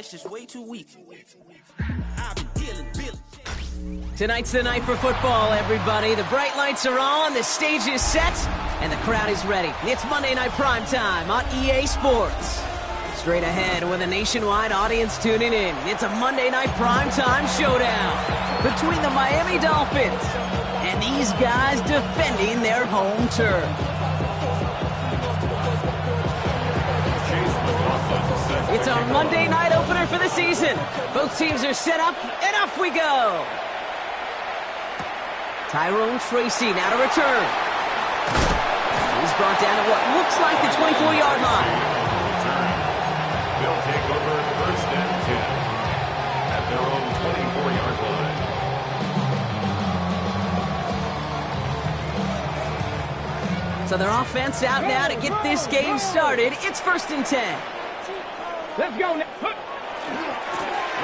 flesh is way too weak. I've been dealing. Tonight's the night for football, everybody. The bright lights are on, the stage is set, and the crowd is ready. It's Monday Night Primetime on EA Sports. Straight ahead with a nationwide audience tuning in. It's a Monday Night Primetime showdown between the Miami Dolphins and these guys defending their home turf. It's our Monday night opener for the season. Both teams are set up, and off we go. Tyrone Tracy now to return. He's brought down at what looks like the 24-yard line. They'll take over first and 10 at their own 24-yard line. So their offense out now to get this game started. It's first and 10. Let's go.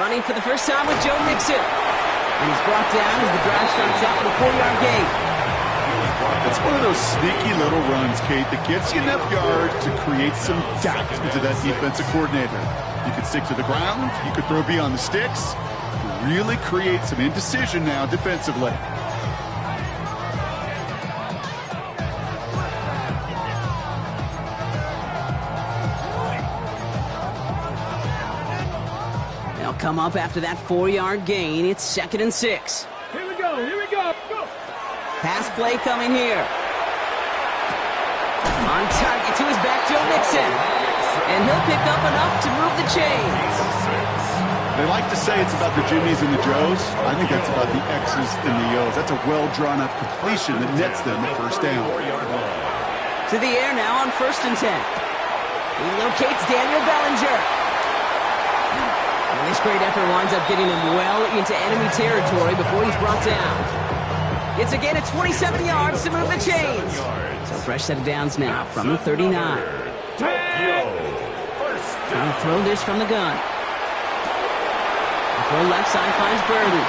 Running for the first time with Joe Mixon. And he's brought down as the drive starts out with a 4-yard gain. It's one of those sneaky little runs, Kate, that gets you enough yards to create some doubt into that defensive coordinator. You could stick to the ground. You could throw beyond the sticks. Really create some indecision now defensively. They'll come up after that 4-yard gain. It's second and 6. Here we go. Go. Pass play coming here. On target to his back, Joe Mixon. And he'll pick up enough to move the chains. They like to say it's about the Jimmies and the Joes. I think that's about the X's and the O's. That's a well-drawn-up completion that nets them the first down. To the air now on first and 10. He locates Daniel Bellinger. And this great effort winds up getting him well into enemy territory before he's brought down. It's again at 27 yards to move the chains. So fresh set of downs now from the 39. Trying to throw this from the gun. The throw left side finds Burden.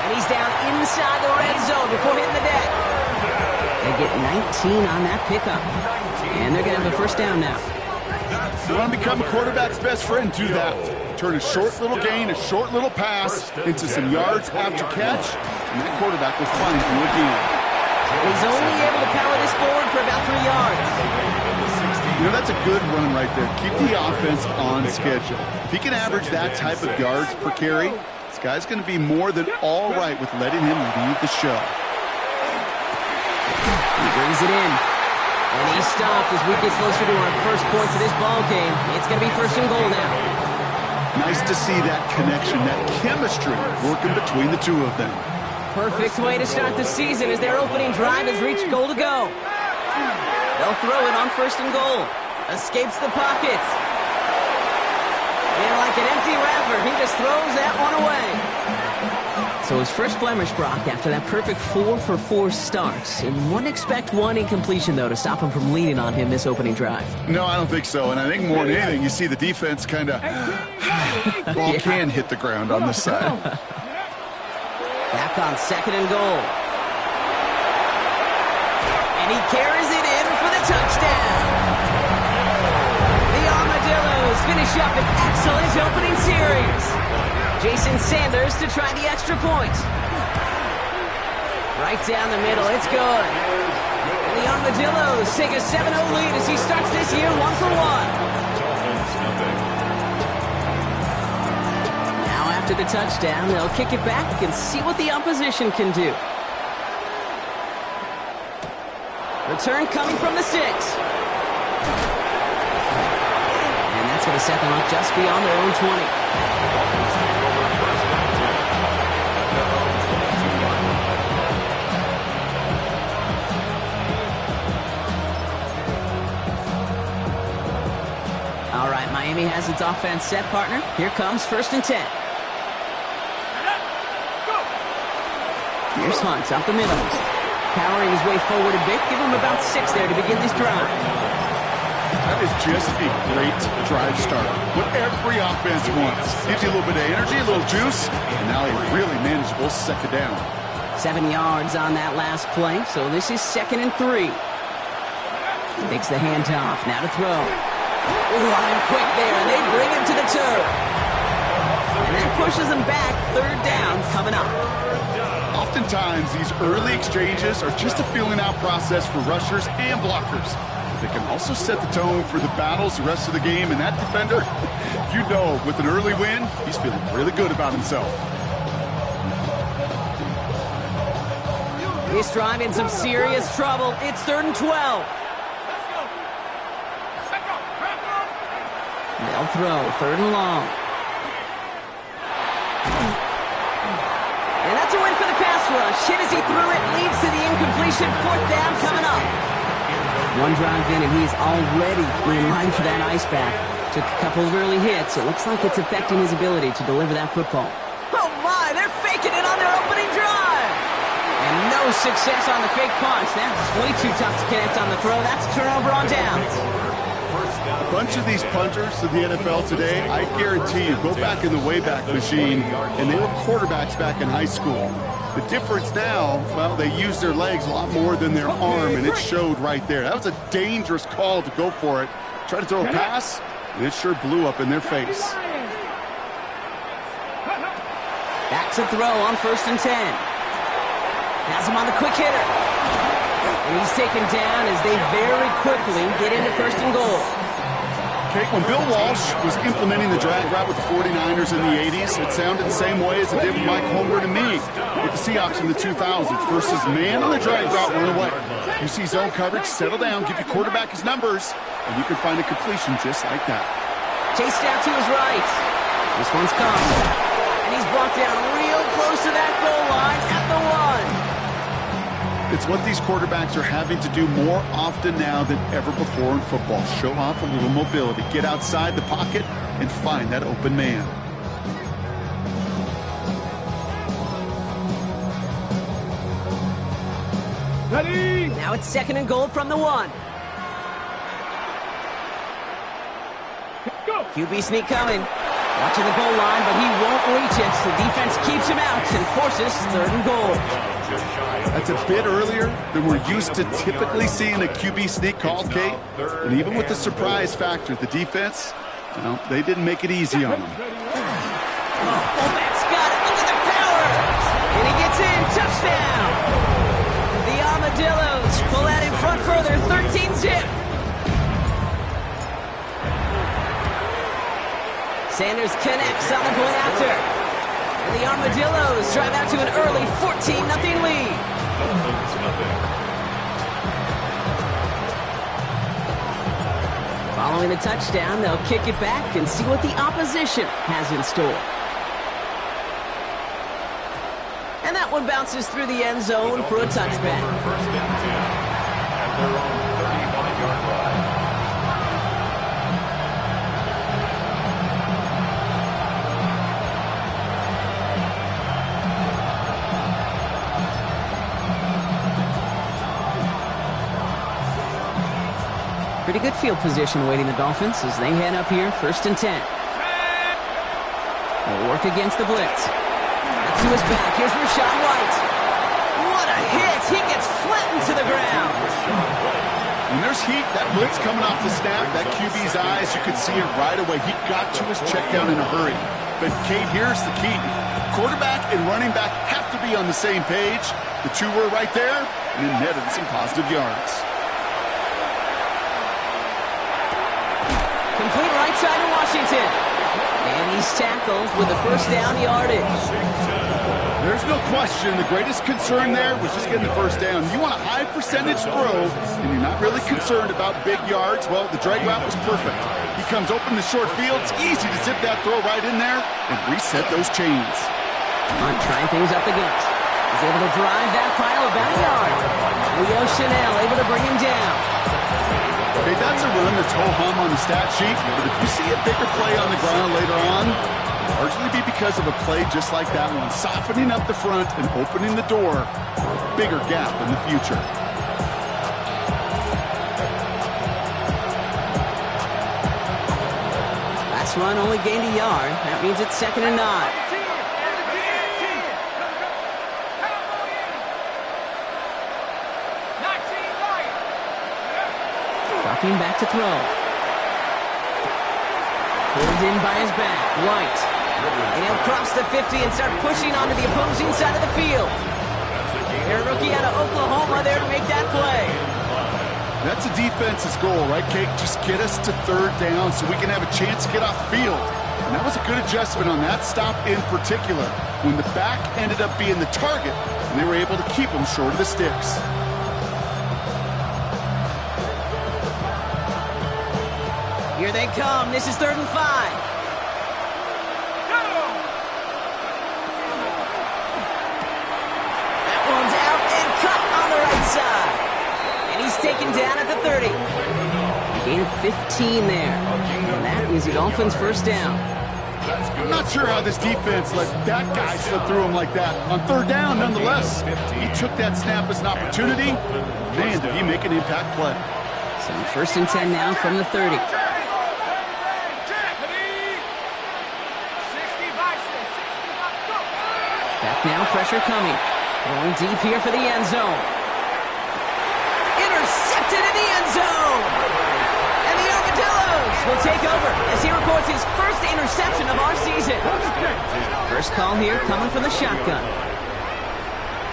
And he's down inside the red zone before hitting the deck. They get 19 on that pickup. And they're going to have a first down now. You want to become a quarterback's best friend, do that. Turn a short little gain, a short little pass into some yards after catch, and that quarterback will find you again. He's only able to power this forward for about 3 yards. You know, that's a good run right there. Keep the offense on schedule. If he can average that type of yards per carry, this guy's going to be more than all right with letting him lead the show. He brings it in. And he's stopped as we get closer to our first points of this ball game. It's going to be first and goal now. Nice to see that connection, that chemistry working between the two of them. Perfect way to start the season as their opening drive has reached goal to go. They'll throw it on first and goal. Escapes the pocket. And like an empty wrapper, he just throws that one away. So his first blemish, Brock, after that perfect 4-for-4 start. And wouldn't expect one incompletion, though, to stop him from leaning on him this opening drive. No, I don't think so. And I think more than anything, you see the defense kind of can hit the ground on this side. Back on second and goal. And he carries it in for the touchdown. The Armadillos finish up an excellent opening series. Jason Sanders to try the extra point. Right down the middle, it's good. And the Armadillos take a 7-0 lead as he starts this year 1-for-1. Now after the touchdown, they'll kick it back and see what the opposition can do. Return coming from the 6. And that's going to set them up just beyond their own 20. All right, Miami has its offense set, partner. Here comes first and 10. Here's Hunt up the middle. Powering his way forward a bit. Give him about 6 there to begin this drive. That is just a great drive start. What every offense wants. Gives you a little bit of energy, a little juice, and now a really manageable second down. 7 yards on that last play, so this is second and 3. Makes the handoff, now to throw. Ooh, on him quick there, and they bring him to the turf. And that pushes him back. Third down coming up. Oftentimes, these early exchanges are just a feeling out process for rushers and blockers. They can also set the tone for the battles the rest of the game, and that defender, you know, with an early win, he's feeling really good about himself. This drive in some serious trouble. It's 3rd and 12. They'll throw, 3rd and long. And that's a win for the pass rush. Hit as he threw it, leads to the incompletion. 4th down coming up. One drive in, and he's already in line for that ice back. Took a couple of early hits. It looks like it's affecting his ability to deliver that football. Oh, my, they're faking it on their opening drive. And no success on the fake punch. That's way too tough to connect on the throw. That's a turnover on downs. A bunch of these punters in the NFL today, I guarantee you, go back in the Wayback Machine, and they were quarterbacks back in high school. The difference now, well, they use their legs a lot more than their arm, and it showed right there. That was a dangerous call to go for it. Try to throw a pass, and it sure blew up in their face. Back to throw on 1st and 10. Has him on the quick hitter. And he's taken down as they very quickly get into 1st and goal. Kate, when Bill Walsh was implementing the drag route with the 49ers in the 80s, it sounded the same way as it did with Mike Holmgren and me with the Seahawks in the 2000s. Versus man on the drag route, run away. You see zone coverage, settle down, give your quarterback his numbers, and you can find a completion just like that. Chased out to his right. This one's come. And he's brought down real close to that goal line at the 1. It's what these quarterbacks are having to do more often now than ever before in football. Show off a little mobility. Get outside the pocket and find that open man. Ready? Now it's 2nd and goal from the 1. Go. QB sneak coming. Watching the goal line, but he won't reach it. The defense keeps him out and forces 3rd and goal. That's a bit earlier than we're used to typically seeing a QB sneak called, Kate. And even with the surprise factor, the defense, you know, they didn't make it easy on them. Fullback's got it. Look at the power. And he gets in. Touchdown. The Armadillos pull that in front further. 13-zip. Sanders connects on the point after. And the Armadillos drive out to an early 14-0 lead. Following the touchdown, they'll kick it back and see what the opposition has in store. And that one bounces through the end zone for a touchback. 1st and 10 at their own 35-yard line. Pretty good field position awaiting the Dolphins as they head up here, 1st and 10. They'll work against the blitz. Back to his back. Here's Rashawn White. What a hit! He gets flattened to the ground. When there's heat, that blitz coming off the snap, that QB's eyes, you could see it right away. He got to his check down in a hurry. But, Kate, here's the key. Quarterback and running back have to be on the same page. The two were right there, and it netted some positive yards. Complete right side of Washington. And he's tackled with the 1st down yardage. There's no question the greatest concern there was just getting the 1st down. You want a high percentage throw, and you're not really concerned about big yards. Well, the drag route was perfect. He comes open the short field. It's easy to zip that throw right in there and reset those chains. Hunt trying things up the gut. He's able to drive that pile about a yard. Leo Chanel able to bring him down. Okay, that's a run that's ho-hum on the stat sheet, but if you see a bigger play on the ground later on, it'll largely be because of a play just like that one, softening up the front and opening the door for a bigger gap in the future. Last run only gained a yard. That means it's 2nd and 9. Dropping back to throw. Pulled in by his back, White. And he'll cross the 50 and start pushing onto the opposing side of the field. Their rookie out of Oklahoma there to make that play. That's a defense's goal, right, Kate? Just get us to third down so we can have a chance to get off the field. And that was a good adjustment on that stop in particular, when the back ended up being the target, and they were able to keep him short of the sticks. Here they come. This is 3rd and 5. That one's out and cut on the right side. And he's taken down at the 30. A gain of 15 there. And that is the Dolphins' first down. I'm not sure how this defense let that guy slip through him like that. On 3rd down, nonetheless, he took that snap as an opportunity. Man, did he make an impact play. So 1st and 10 now from the 30. Back now, pressure coming. Going deep here for the end zone. Intercepted in the end zone! And the Armadillos will take over as he records his first interception of our season. First call here coming from the shotgun.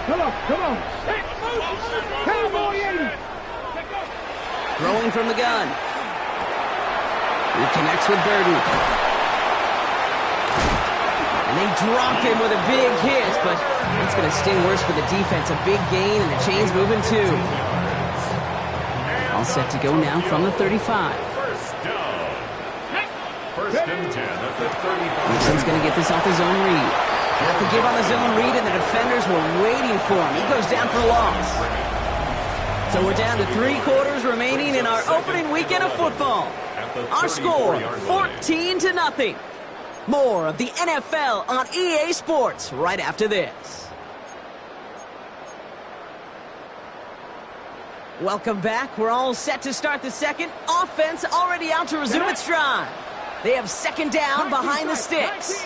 Come on. Cowboy 80. Throwing from the gun. He connects with Burden. And they drop him with a big hit, but that's going to sting worse for the defense. A big gain, and the chain's moving too. All set to go now from the 35. First and 10 at the 35. Nixon's going to get this off his own read. Got the give on the zone read, and the defenders were waiting for him. He goes down for a loss. So we're down to 3 quarters remaining in our opening weekend of football. Our score, 14-0. More of the NFL on EA Sports right after this. Welcome back. We're all set to start the second. Offense already out to resume its drive. They have 2nd down behind the sticks.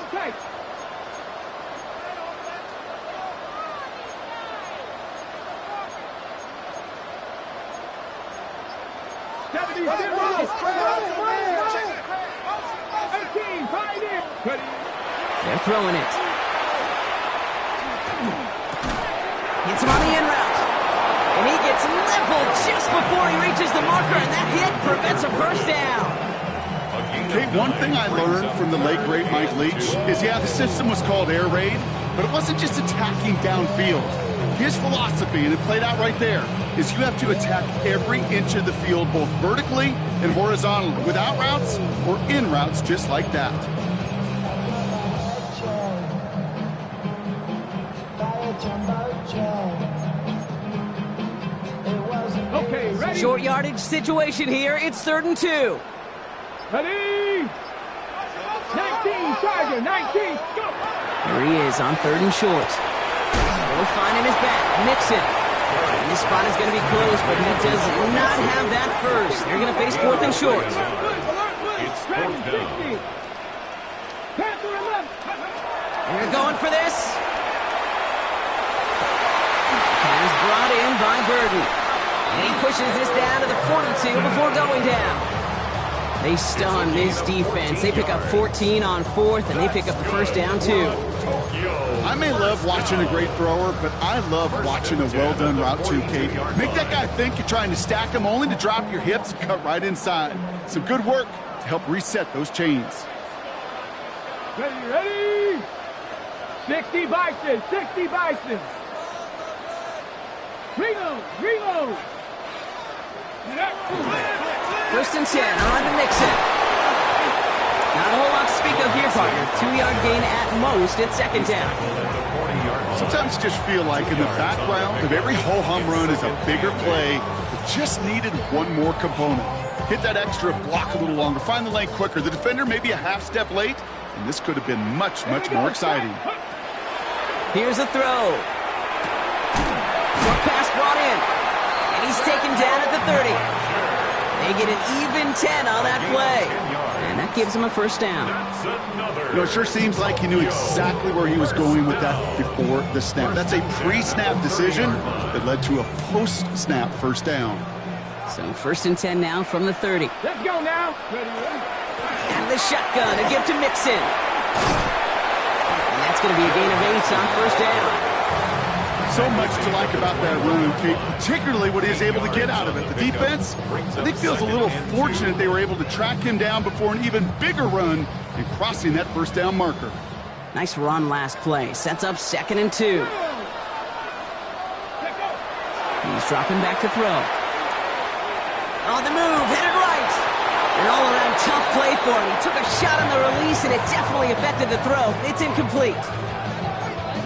They're throwing it. Hits him on the in route. And he gets leveled just before he reaches the marker, and that hit prevents a first down. Kate, one thing I learned from the late, great Mike Leach is, yeah, the system was called air raid, but it wasn't just attacking downfield. His philosophy, and it played out right there, is you have to attack every inch of the field, both vertically and horizontally, without routes or in routes just like that. Okay, ready? Short yardage situation here. It's 3rd and 2. Ready? 19, Tiger, 19, go! Here he is on 3rd and short. They'll find him his back, Nixon. And this spot is going to be close, but he does not have that first. They're going to face 4th and short. It's 4th down. They're going for this. Pass brought in by Burden. And he pushes this down to the 42 before going down. They stun this defense. They pick up 14 on 4th, and they pick up the first down too. I may love watching a great thrower, but I love watching a well-done route too, Kate. Make that guy think you're trying to stack him only to drop your hips and cut right inside. Some good work to help reset those chains. Ready? 60 Bison, 60 Bison. Reload. 1st and 10 on to Nixon. Not a whole lot to speak of here, partner. 2-yard gain at most at 2nd down. Sometimes you just feel like in the background of every ho-hum run is a bigger play that just needed one more component. Hit that extra block a little longer, find the lane quicker. The defender may be a half step late, and this could have been much, much more exciting. Here's a throw. Short pass brought in. And he's taken down at the 30. They get an even 10 on that play. And that gives him a first down. You know, it sure seems like he knew exactly where he was going with that before the snap. That's a pre-snap decision that led to a post-snap first down. So 1st and 10 now from the 30. Let's go now. Ready? And the shotgun, a give to Mixon. And that's going to be a gain of 8 on first down. So much to like about that run, Kate, particularly what he is able to get out of it. The defense, I think, feels a little fortunate they were able to track him down before an even bigger run and crossing that first down marker. Nice run last play. Sets up 2nd and 2. He's dropping back to throw. On the move, headed right. An all-around tough play for him. He took a shot on the release, and it definitely affected the throw. It's incomplete.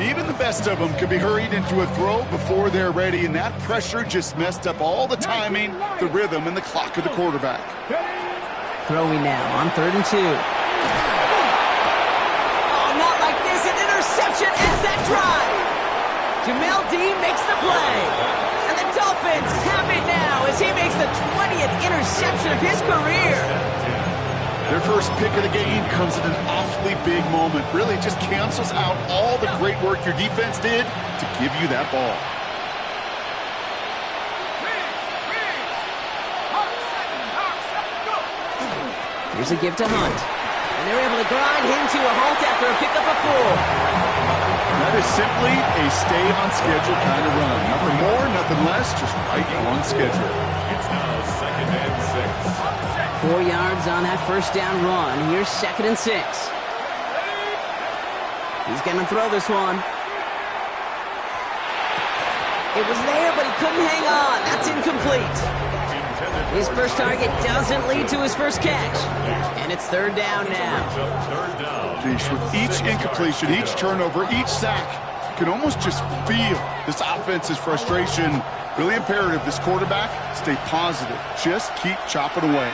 Even the best of them could be hurried into a throw before they're ready, and that pressure just messed up all the timing, the rhythm, and the clock of the quarterback. Throwing now on 3rd and 2. Oh, not like this. An interception ends that drive. Jamel Dean makes the play. And the Dolphins have it now as he makes the 20th interception of his career. Their first pick of the game comes at an awfully big moment. Really just cancels out all the great work your defense did to give you that ball. Here's a give to Hunt. And they're able to grind him to a halt after a pickup of 4. That is simply a stay-on-schedule kind of run. Nothing more, nothing less, just right on schedule. It's now 2nd and 6. 4 yards on that first down run. Here's 2nd and 6. He's going to throw this one. It was there, but he couldn't hang on. That's incomplete. His first target doesn't lead to his first catch. And it's 3rd down now. Geez, with each incompletion, each turnover, each sack, you can almost just feel this offense's frustration. Really imperative, this quarterback, stay positive. Just keep chopping away.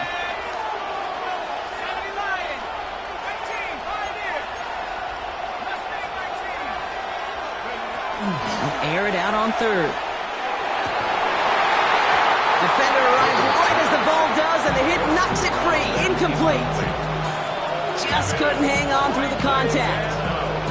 Air it out on 3rd. Defender arrives right as the ball does, and the hit knocks it free. Incomplete. Just couldn't hang on through the contact.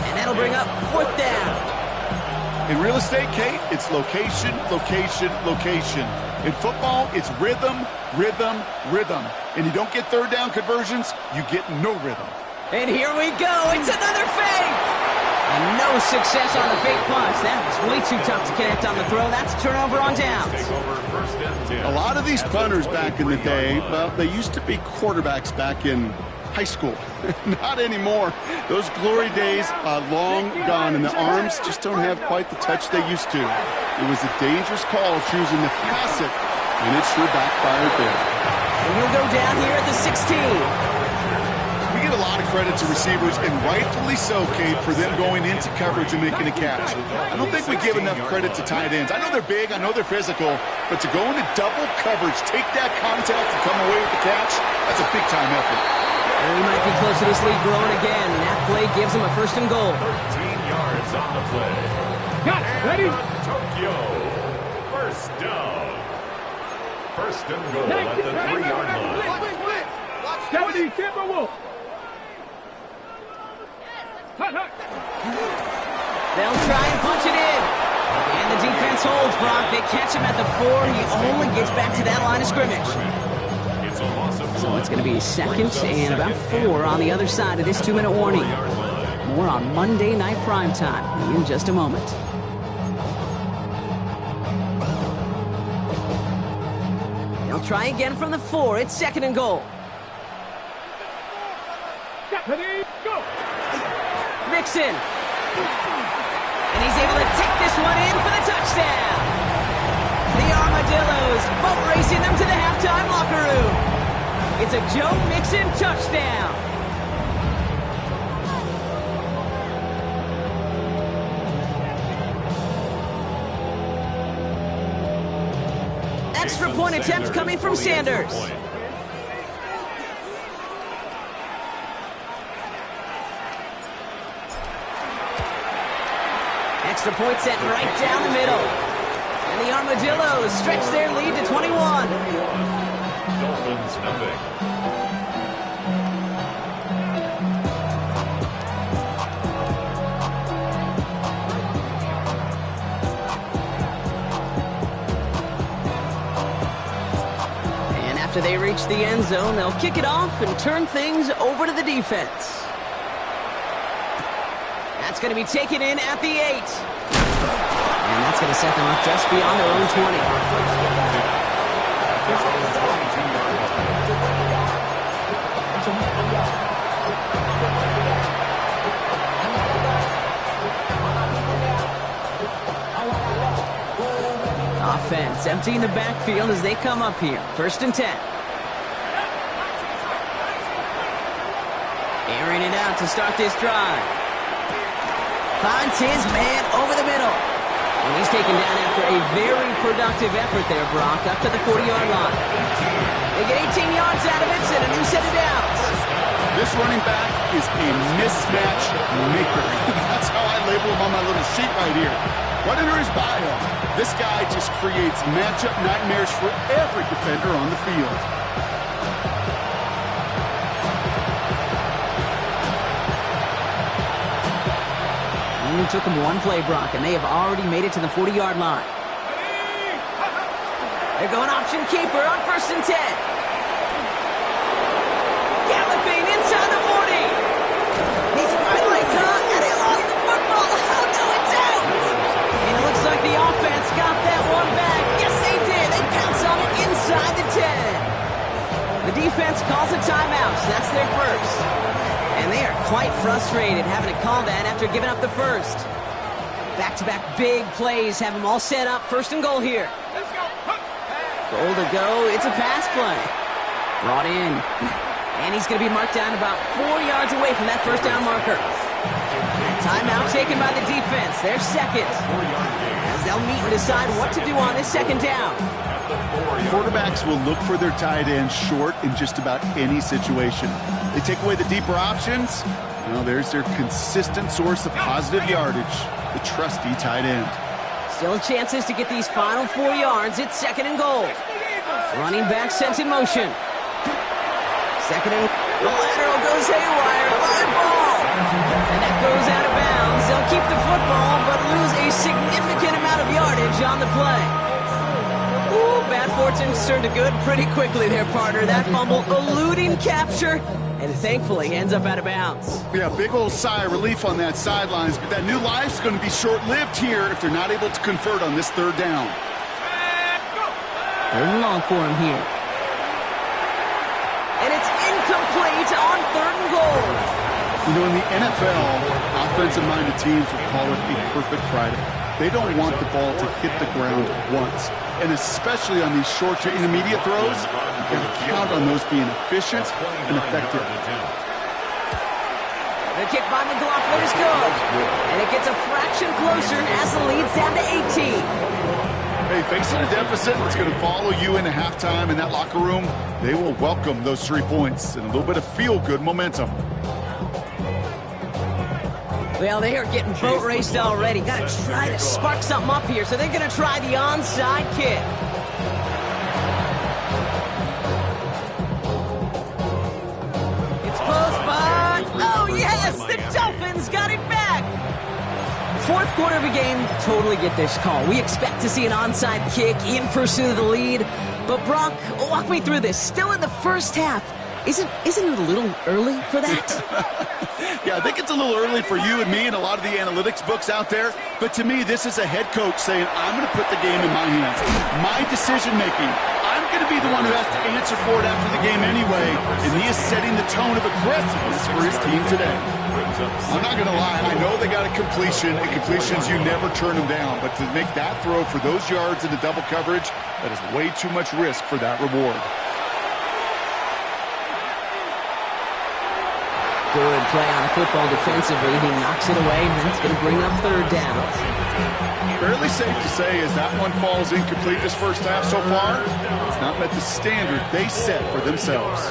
And that'll bring up 4th down. In real estate, Kate, it's location, location, location. In football, it's rhythm, rhythm, rhythm. And you don't get 3rd down conversions, you get no rhythm. And here we go. It's another fake. And no success on the fake punch. That was way too tough to connect on the throw. That's a turnover on downs. A lot of these punters back in the day, well, they used to be quarterbacks back in high school. Not anymore. Those glory days are long gone, and the arms just don't have quite the touch they used to. It was a dangerous call choosing to pass it, and it sure backfired there. And he'll go down here at the 16. We get a lot of credit to receivers, and rightfully so, Kate, for them going into coverage and making a catch. I don't think we give enough credit to tight ends. I know they're big, I know they're physical, but to go into double coverage, take that contact and come away with the catch, that's a big-time effort. And he might be close to this lead growing again. That play gives him a 1st and goal. 13 yards on the play. Got it. Ready? Tokyo. 1st down. 1st and goal at the 3-yard line. 70 Timberwolves. Hut, hut. They'll try and punch it in. And the defense holds, Brock. They catch him at the 4. He only gets back to that line of scrimmage. So it's going to be 2nd and about 4 on the other side of this 2-minute warning. More on Monday Night Primetime in just a moment. They'll try again from the 4. It's 2nd and goal. Ready? Go. Mixon. And he's able to take this one in for the touchdown. The Armadillos boat racing them to the halftime locker room. It's a Joe Mixon touchdown. Extra point attempt coming from Sanders. Extra point set right down the middle. And the Armadillos stretch their lead to 21. Dolphins nothing. After they reach the end zone, they'll kick it off and turn things over to the defense. That's going to be taken in at the 8. And that's going to set them up just beyond their own 20. Offense emptying the backfield as they come up here. 1st and 10. Airing it out to start this drive. Finds his man over the middle. And he's taken down after a very productive effort there, Brock, up to the 40-yard line. They get 18 yards out of it and a new set of downs. This running back is a mismatch maker. That's how I label him on my little sheet right here. Right under his bio, this guy just creates matchup nightmares for every defender on the field. Only took him one play, Brock, and they have already made it to the 40-yard line. They're going option keeper on 1st and 10. Galloping inside the 40. He's finally caught, and he lost the football. Oh, no, it's out. And it looks like the offense got that one back. Yes, they did. They pounce on it inside the 10. The defense calls a timeout, so that's their first. And they are quite frustrated having to call that after giving up the first. Back-to-back big plays have them all set up. 1st and goal here. Goal to go. It's a pass play. Brought in. And he's going to be marked down about 4 yards away from that 1st down marker. Timeout taken by the defense. Their second. As they'll meet and decide what to do on this 2nd down. Quarterbacks will look for their tight end short in just about any situation. They take away the deeper options. Well, there's their consistent source of positive yardage, the trusty tight end. Still chances to get these final 4 yards. It's 2nd and goal. Running back sent in motion. 2nd and the lateral goes haywire. Live ball. And that goes out of bounds. They'll keep the football, but lose a significant amount of yardage on the play. Ooh, bad fortune turned to good pretty quickly there, partner. That fumble eluding capture, and thankfully ends up out of bounds. Yeah, big old sigh of relief on that sidelines, but that new life's going to be short-lived here if they're not able to convert on this 3rd down. 3rd and long for him here. And it's incomplete on 3rd and goal. You know, in the NFL, offensive-minded teams will call it a perfect Friday. They don't want the ball to hit the ground once. And especially on these short to intermediate throws, you got to count on those being efficient and effective. The kick by McLaughlin is good. And it gets a fraction closer as the lead's down to 18. Hey, facing a deficit that's going to follow you into halftime in that locker room, they will welcome those 3 points and a little bit of feel-good momentum. Well, they are getting boat raced already. Got to try to spark something up here, so they're going to try the onside kick. It's close, but oh yes, the Dolphins got it back. 4th quarter of a game, totally get this call. We expect to see an onside kick in pursuit of the lead. But Brock, walk me through this. Still in the 1st half. Isn't it a little early for that? Yeah, I think it's a little early for you and me and a lot of the analytics books out there. But to me, this is a head coach saying, I'm going to put the game in my hands. My decision-making. I'm going to be the one who has to answer for it after the game anyway. And he is setting the tone of aggressiveness for his team today. I'm not going to lie. I know they got a completion, and completions, you never turn them down. But to make that throw for those yards into double coverage, that is way too much risk for that reward. Good play on the football defensively. He knocks it away, and that's going to bring up 3rd down. Fairly safe to say as that one falls incomplete this 1st half so far, it's not met the standard they set for themselves.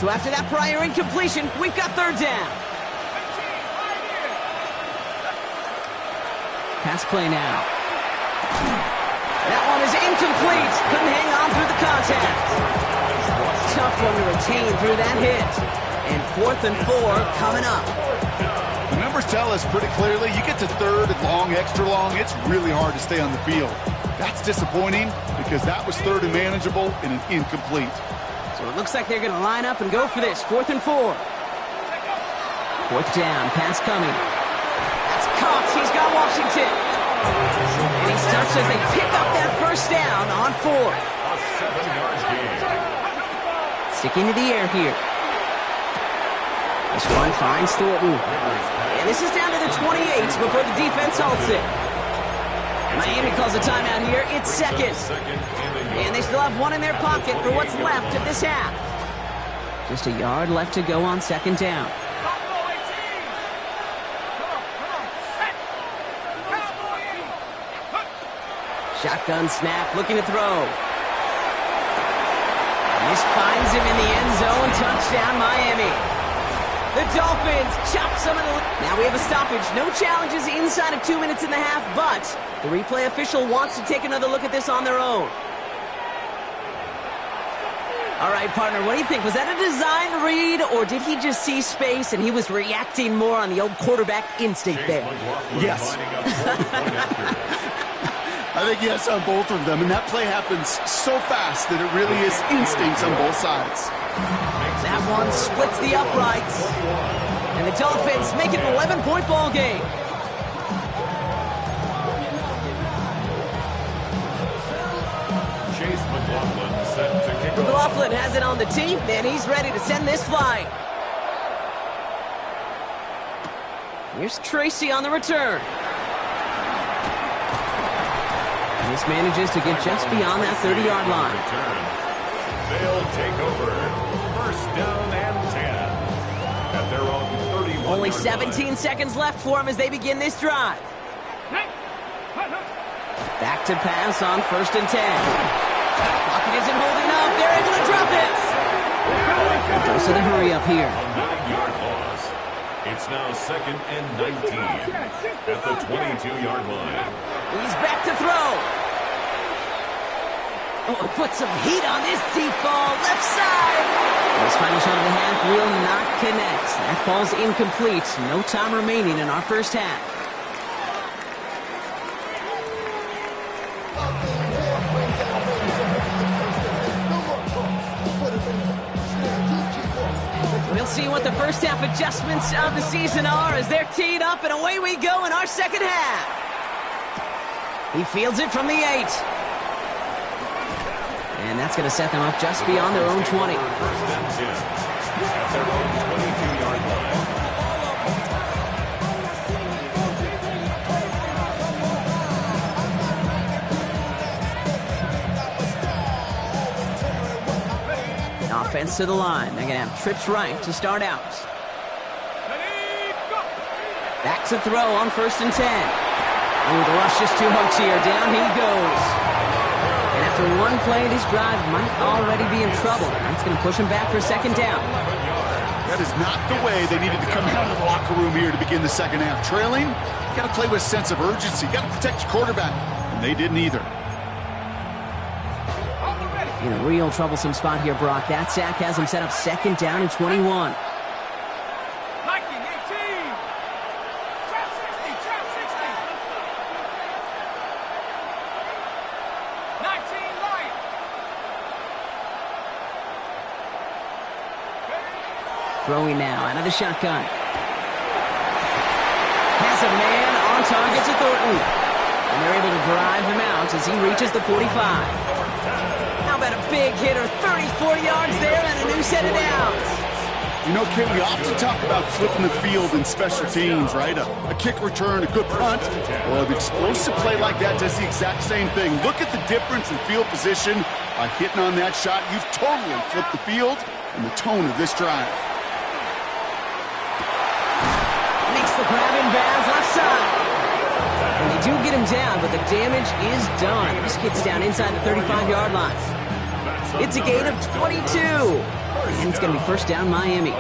So after that prior incompletion, we've got 3rd down. Pass play now. That one is incomplete. Couldn't hang on through the contact. Tough one to retain through that hit. And 4th and 4 coming up. The number numbers tell us pretty clearly, you get to third and long, extra long, it's really hard to stay on the field. That's disappointing because that was third and manageable and an incomplete. So it looks like they're going to line up and go for this. 4th and 4. 4th down, pass coming. That's Cox. He's got Washington. And he's touched as they pick up that first down on 4th. A 7-yard gain. Sticking to the air here. This one finds Thornton. And this is down to the 28 before the defense halts it. Miami calls a timeout here. It's second. And they still have one in their pocket for what's left of this half. Just a yard left to go on 2nd down. Shotgun snap, looking to throw. And this finds him in the end zone. Touchdown, Miami. The Dolphins chop some of the... Now we have a stoppage. No challenges inside of 2 minutes and a half, but the replay official wants to take another look at this on their own. All right, partner, what do you think? Was that a design read, or did he just see space and he was reacting more on the old quarterback instinct there? Yes. I think yes on both of them, and that play happens so fast that it really is instincts on both sides. That one splits the uprights. And the Dolphins make it an 11-point ball game. Chase McLaughlin set to kick off. McLaughlin has it on the tee, and he's ready to send this flying. Here's Tracy on the return. And this manages to get just beyond that 30-yard line. They'll take over. First down and 10 at their own 31. Only 17 seconds left for him as they begin this drive. Back to pass on 1st and 10. Pocket isn't holding up. They're able to drop it. Dose of the hurry up here. A 9-yard loss. It's now 2nd and 19 at the 22-yard line. He's back to throw. Oh, put some heat on this deep ball, left side. This final shot of the half will not connect. That ball's incomplete. No time remaining in our first half. We'll see what the first half adjustments of the season are as they're teed up, and away we go in our second half. He fields it from the 8. And that's going to set them up just beyond their own 20. First and 10 at their own 22-yard line. Offense to the line. They're going to have trips right to start out. Back to throw on 1st and 10. Oh, the rush is too much here. Down he goes. And after one play, this drive might already be in trouble. That's going to push him back for 2nd down. That is not the way they needed to come out of the locker room here to begin the second half. Trailing, you got to play with a sense of urgency. You got to protect your quarterback, and they didn't either. In a real troublesome spot here, Brock. That sack has him set up 2nd down and 21. Throwing now out of the shotgun. Has a man on target to Thornton. And they're able to drive him out as he reaches the 45. How about a big hitter? 30-40 yards there and a new set of downs. You know, Kit, we often talk about flipping the field in special teams, right? A kick return, a good punt. Well, an explosive play like that does the exact same thing. Look at the difference in field position. By hitting on that shot, you've totally flipped the field and the tone of this drive. Makes the grab in bounds left side. And they do get him down, but the damage is done. This gets down inside the 35-yard line. It's a gain of 22. And it's going to be first down Miami.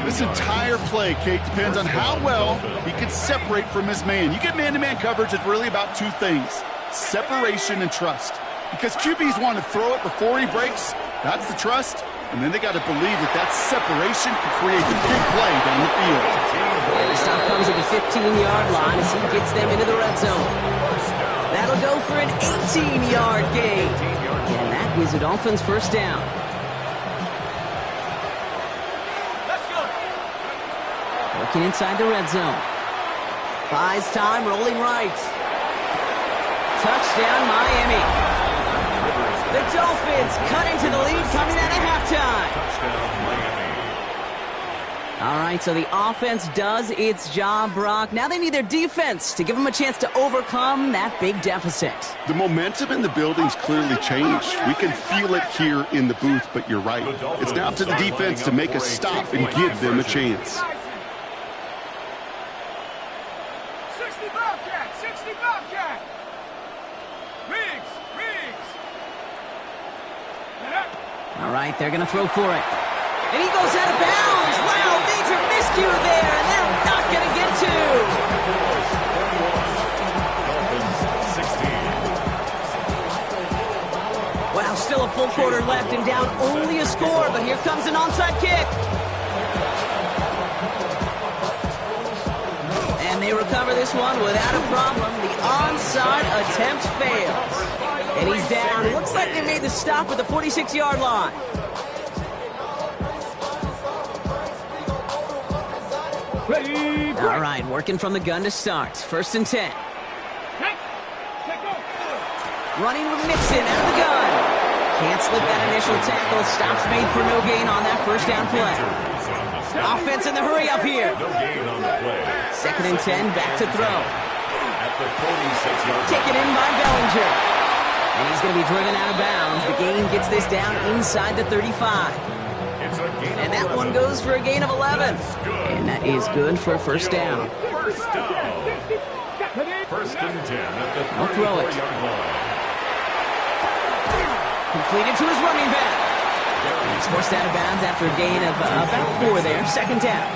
This entire play, Kate, depends on how well he can separate from his man. You get man-to-man coverage, it's really about two things: separation and trust. Because QBs want to throw it before he breaks. That's the trust. And then they got to believe that that separation can create the big play down the field. And the stop comes at the 15-yard line as he gets them into the red zone. That'll go for an 18-yard gain. And that is the Dolphins' first down. Working inside the red zone. Buys time, rolling right. Touchdown, Miami. The Dolphins cut into the lead coming out of halftime. All right, so the offense does its job, Brock. Now they need their defense to give them a chance to overcome that big deficit. The momentum in the building's clearly changed. We can feel it here in the booth, but you're right. It's now up to the defense to make a stop and give them a chance. 60 Bobcat, 60 Bobcat. Riggs. All right, they're going to throw for it. And he goes out of bounds. Wow, major miscue there, and they're not going to get to. Wow, still a full quarter left and down only a score, but here comes an onside kick. And they recover this one without a problem. The onside attempt fails. And he's down. It looks like they made the stop at the 46-yard line. All right, working from the gun to start. 1st and 10. Running with Mixon out of the gun. Can't slip that initial tackle. Stops made for no gain on that first down play. Offense in the hurry up here. 2nd and 10, back to throw. Taken in by Bellinger. And he's going to be driven out of bounds. The gain gets this down inside the 35. And that one goes for a gain of 11. And that is good for a first down. First and 10 at the 34-yard I'll throw it. Completed to his running back. And he's forced out of bounds after a gain of about 4 there. 2nd down.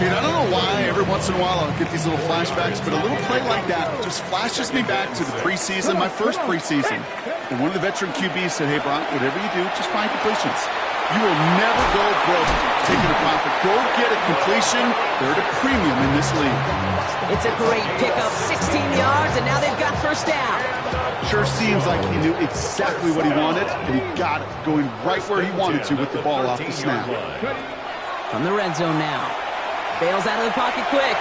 Dude, I don't know why every once in a while I'll get these little flashbacks, but a little play like that just flashes me back to the preseason, my first preseason. And one of the veteran QBs said, hey, Brock, whatever you do, just find completions. You will never go broke taking a profit. Go get a completion. They're at a premium in this league. It's a great pickup, 16 yards, and now they've got first down. Sure seems like he knew exactly what he wanted, and he got it, going right where he wanted to with the ball off the snap. From the red zone now. Bails out of the pocket quick.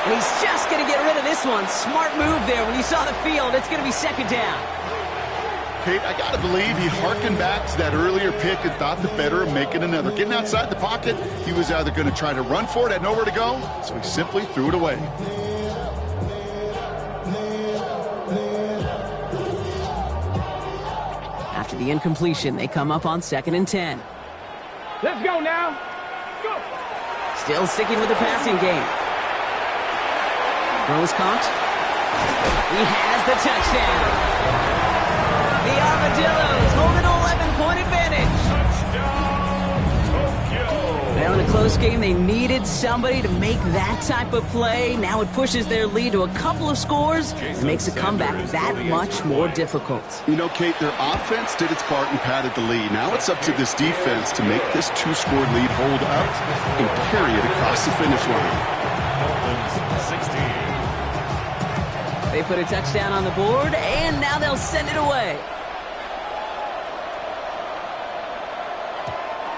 And he's just going to get rid of this one. Smart move there. When you saw the field, it's going to be 2nd down. Kate, I got to believe he hearkened back to that earlier pick and thought the better of making another. Getting outside the pocket, he was either going to try to run for it, had nowhere to go, so he simply threw it away. After the incompletion, they come up on 2nd and 10. Let's go now. Go. Still sticking with the passing game. Rose caught. He has the touchdown. The Armadillos hold an 11-point advantage. Now in a close game, they needed somebody to make that type of play. Now it pushes their lead to a couple of scores and makes a comeback that much more difficult. You know, Kate, their offense did its part and padded the lead. Now it's up to this defense to make this 2-score lead hold up and carry it across the finish line. 16. They put a touchdown on the board, and now they'll send it away.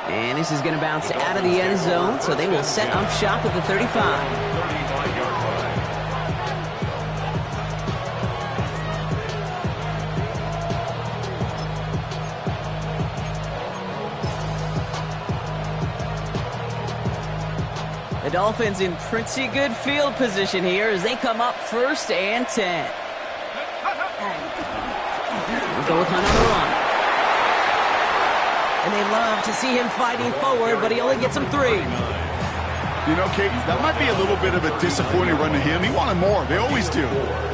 And this is going to bounce out of the end zone, so they will set up shop at the 35. 35-yard line. The Dolphins in pretty good field position here as they come up 1st and 10. We'll go with Hunt on the run. And they love to see him fighting forward, but he only gets them 3. You know, Kate, that might be a little bit of a disappointing run to him. He wanted more. They always do.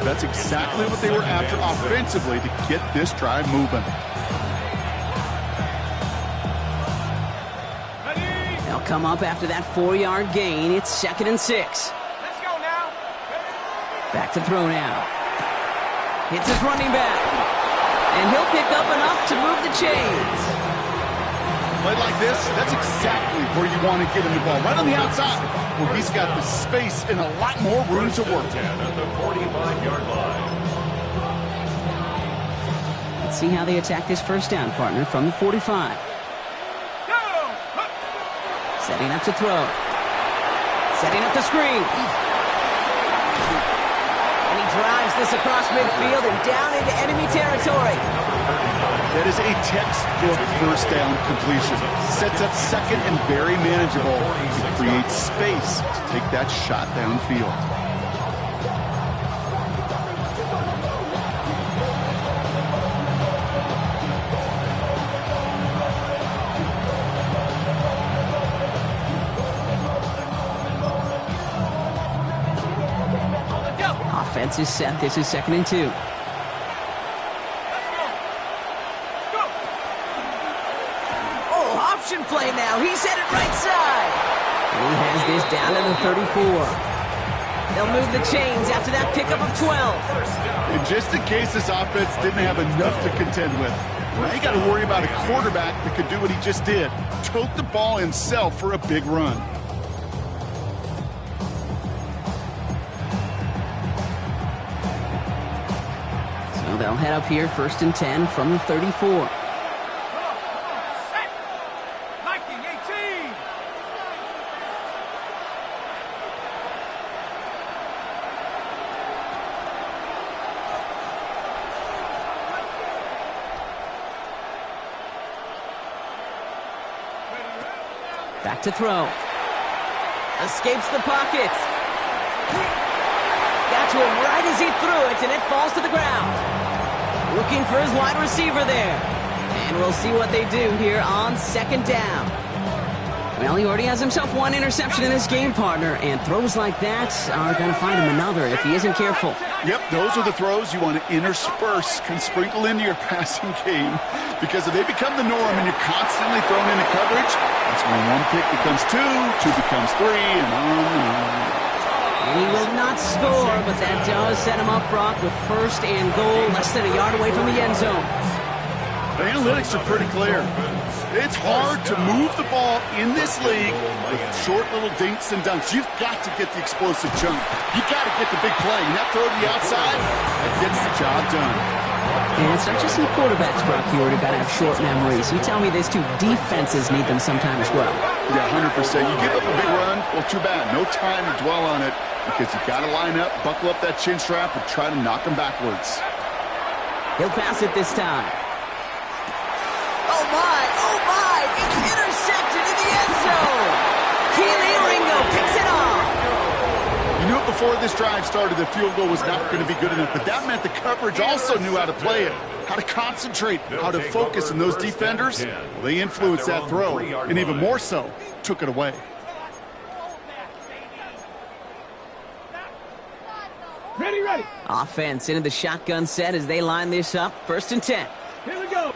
That's exactly what they were after offensively to get this drive moving. They'll come up after that 4-yard gain. It's 2nd and 6. Let's go now. Back to throw now. Hits his running back. And he'll pick up enough to move the chains. play like this, that's exactly where you want to get him the ball. Right on the outside, where he's got the space and a lot more room to work. 10 at the 45-yard line. Let's see how they attack this first down, partner, from the 45. Setting up to throw. Setting up the screen. And he drives this across midfield and down into enemy territory. That is a textbook first down completion. Sets up second and very manageable. It creates space to take that shot downfield. Offense is set. This is 2nd and 2. Option play now. He's headed right side. And he has this down to the 34. They'll move the chains after that pickup of 12. And just in case this offense didn't have enough to contend with, now you got to worry about a quarterback that could do what he just did. Tote the ball himself for a big run. So they'll head up here 1st and 10 from the 34. Back to throw. Escapes the pocket. Got to him right as he threw it, and it falls to the ground. Looking for his wide receiver there. And we'll see what they do here on 2nd down. Well, he already has himself one interception in this game, partner, and throws like that are going to find him another if he isn't careful. Yep, those are the throws you want to intersperse, can sprinkle into your passing game, because if they become the norm and you're constantly thrown into coverage, that's when one pick becomes two becomes three, and on and on. And he will not score, but that does set him up, Brock, with 1st and goal, less than a yard away from the end zone. The analytics are pretty clear. It's hard to move the ball in this league with short little dinks and dunks. You've got to get the explosive jump. You've got to get the big play. And that throw to the outside, that gets the job done. And it's not just the quarterbacks, Brock, here who got to have short memories. You tell me these two defenses need them sometime as well. Yeah, 100%. You give up a big run, well, too bad. No time to dwell on it because you got to line up, buckle up that chin strap, and try to knock them backwards. He'll pass it this time. Oh, my! It's intercepted in the end zone! Keely Ringo picks it off! You knew it before this drive started that field goal was not going to be good enough, but that meant the coverage also knew how to play it, how to concentrate, how to focus, and those defenders, well, they influenced that throw, and even more so, took it away. Ready. Offense into the shotgun set as they line this up. 1st and 10. Here we go.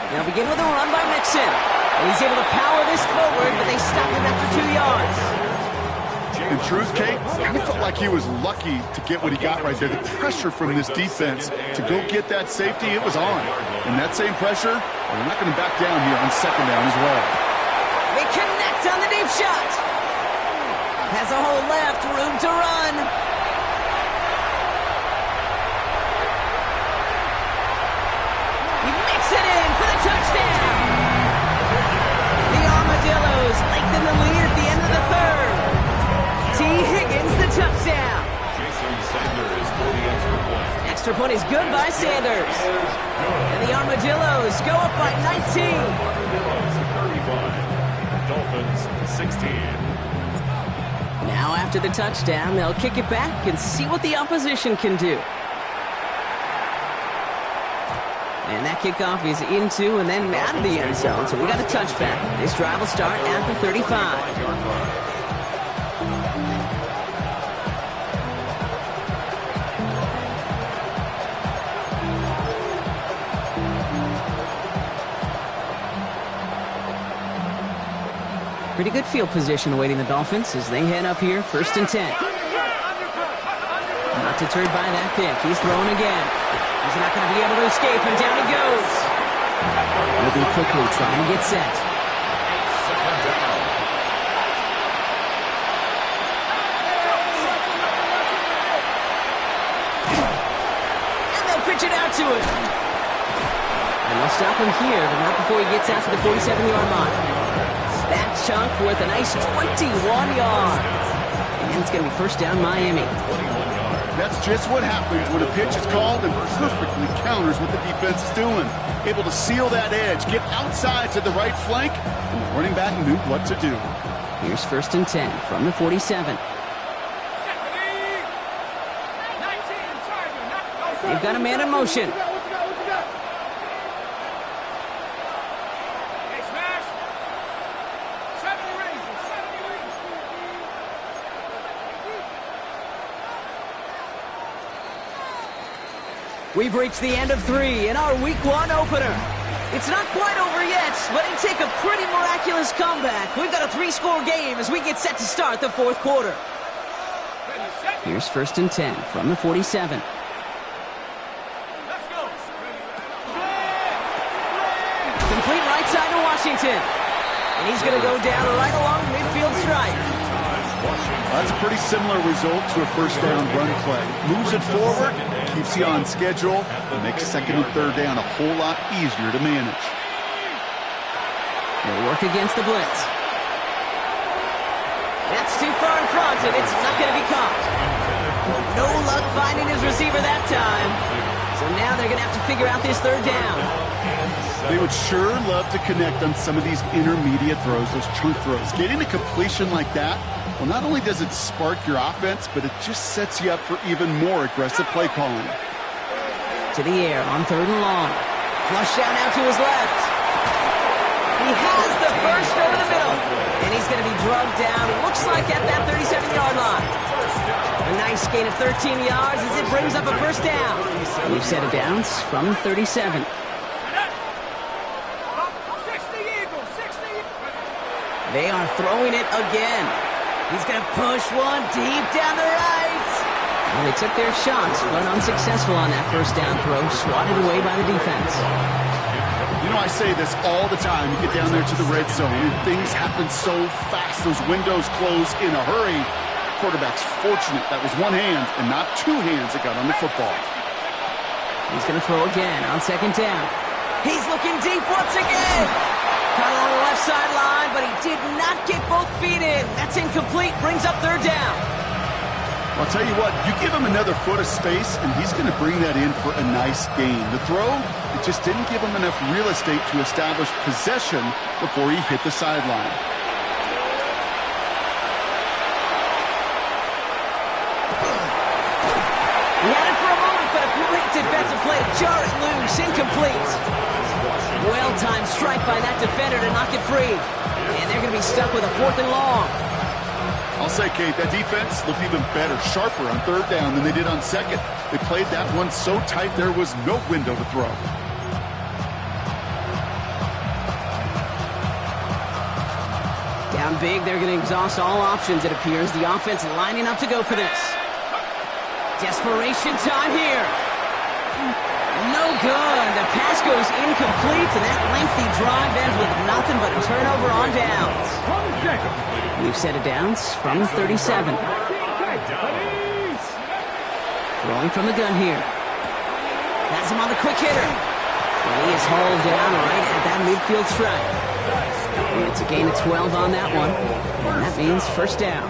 They'll begin with a run by Mixon. And he's able to power this forward, but they stop him after 2 yards. In truth, Kate, I felt like he was lucky to get what he got right there. The pressure from this defense to go get that safety, it was on. And that same pressure, they're not going to back down here on 2nd down as well. They connect on the deep shot. Has a hole left, room to run. He makes it in for the touchdown. The Armadillos lengthen the lead at the end of the 3rd. T. Higgins, the touchdown. Jason Sanders for the extra point. Extra point is good by Sanders. And the Armadillos go up by 19. Armadillos 35. Dolphins 16. Now after the touchdown, they'll kick it back and see what the opposition can do. And that kickoff is into and then out of the end zone. So we got a touchback. This drive will start at the 35. Pretty good field position awaiting the Dolphins as they head up here, 1st and 10. Not deterred by that pick. He's throwing again. He's not going to be able to escape, and down he goes. Moving quickly, trying to get set. Second down. And they'll pitch it out to him. And they'll stop him here, but not before he gets out to the 47-yard line. That chunk worth a nice 21 yards. And it's going to be first down Miami. That's just what happens when a pitch is called and perfectly counters what the defense is doing. Able to seal that edge, get outside to the right flank, and the running back knew what to do. Here's first and 10 from the 47. They've got a man in motion. We've reached the end of 3 in our Week 1 opener. It's not quite over yet, but it'll take a pretty miraculous comeback. We've got a 3-score game as we get set to start the 4th quarter. Here's first and 10 from the 47. Complete right side to Washington. And he's going to go down right along the midfield stripe. That's a pretty similar result to a first down run play. Moves it forward, keeps you on schedule, and makes second and third down a whole lot easier to manage. They'll work against the blitz. That's too far in front, and it's not going to be caught. No luck finding his receiver that time. So now they're going to have to figure out this third down. They would sure love to connect on some of these intermediate throws, those chunk throws. Getting a completion like that, well, not only does it spark your offense, but it just sets you up for even more aggressive play calling. To the air on third and long. Flush out now to his left. He has the first over the middle. And he's going to be drugged down, looks like at that 37-yard line. A nice gain of 13 yards as it brings up a first down. We've set a downs from 37. They are throwing it again. He's going to push one deep down the right. Well, they took their shots, but unsuccessful on that first down throw, swatted away by the defense. You know, I say this all the time. You get down there to the red zone, and things happen so fast. Those windows close in a hurry. Quarterback's fortunate that was one hand and not two hands that got on the football. He's going to throw again on second down. He's looking deep once again. Caught on the left sideline, but he did not get both feet in. That's incomplete. Brings up third down. I'll tell you what, you give him another foot of space, and he's going to bring that in for a nice gain. The throw, it just didn't give him enough real estate to establish possession before he hit the sideline. He had it for a moment, but a great defensive play to jar it loose. Incomplete. Well-timed strike by that defender to knock it free. And they're going to be stuck with a 4th and long. I'll say, Kate, that defense looked even better, sharper on third down than they did on second. They played that one so tight there was no window to throw. Down big, they're going to exhaust all options, it appears. The offense lining up to go for this. Desperation time here. No good. The pass goes incomplete, and that lengthy drive ends with nothing but a turnover on downs. We've set it downs from 37. Rolling from the gun here. Has him on the quick hitter. And he is hauled down right at that midfield stripe. And it's a gain of 12 on that one. And that means first down.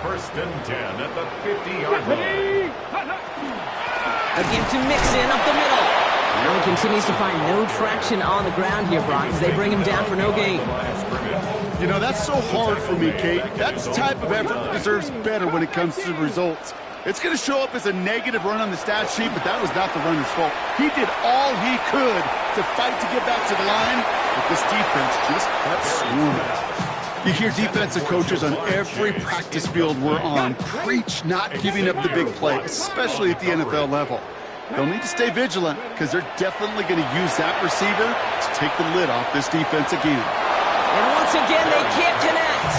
First and 10 at the 50-yard line. Again to Mixon up the middle. Now he continues to find no traction on the ground here, Brock, as they bring him down for no gain. You know, that's so hard for me, Kate. That's the type of effort that deserves better when it comes to the results. It's going to show up as a negative run on the stat sheet, but that was not the runner's fault. He did all he could to fight to get back to the line, but this defense just kept swarming. You hear defensive coaches on every practice field we're on preach not giving up the big play, especially at the NFL level. They'll need to stay vigilant because they're definitely going to use that receiver to take the lid off this defense again. And once again, they can't connect.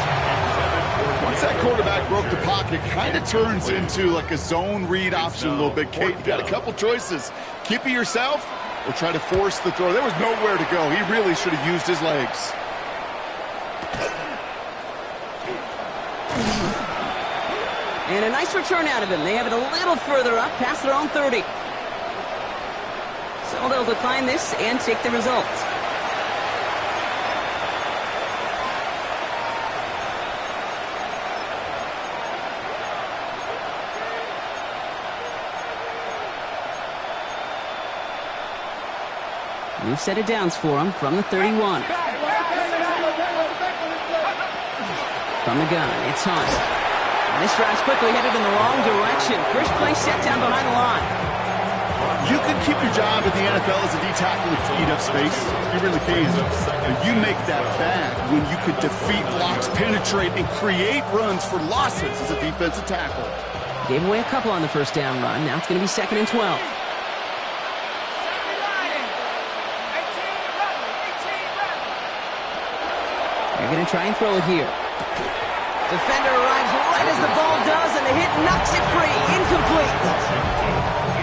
Once that quarterback broke the pocket, kind of turns into like a zone read option a little bit, Kate. You got a couple choices. Keep it yourself or try to force the throw. There was nowhere to go. He really should have used his legs. And a nice return out of him. They have it a little further up, past their own 30. So they'll decline this and take the result. New set of downs for him from the 31. From the gun, it's Hunt. And this drive's quickly headed in the wrong direction. First play set down behind the line. You can keep your job at the NFL as a D tackle if you eat up space. You really can. But you make that bad when you could defeat blocks, penetrate, and create runs for losses as a defensive tackle. Gave away a couple on the first down run. Now it's going to be 2nd and 12. They're going to try and throw it here. Defender arrives right as the ball does, and the hit knocks it free. Incomplete.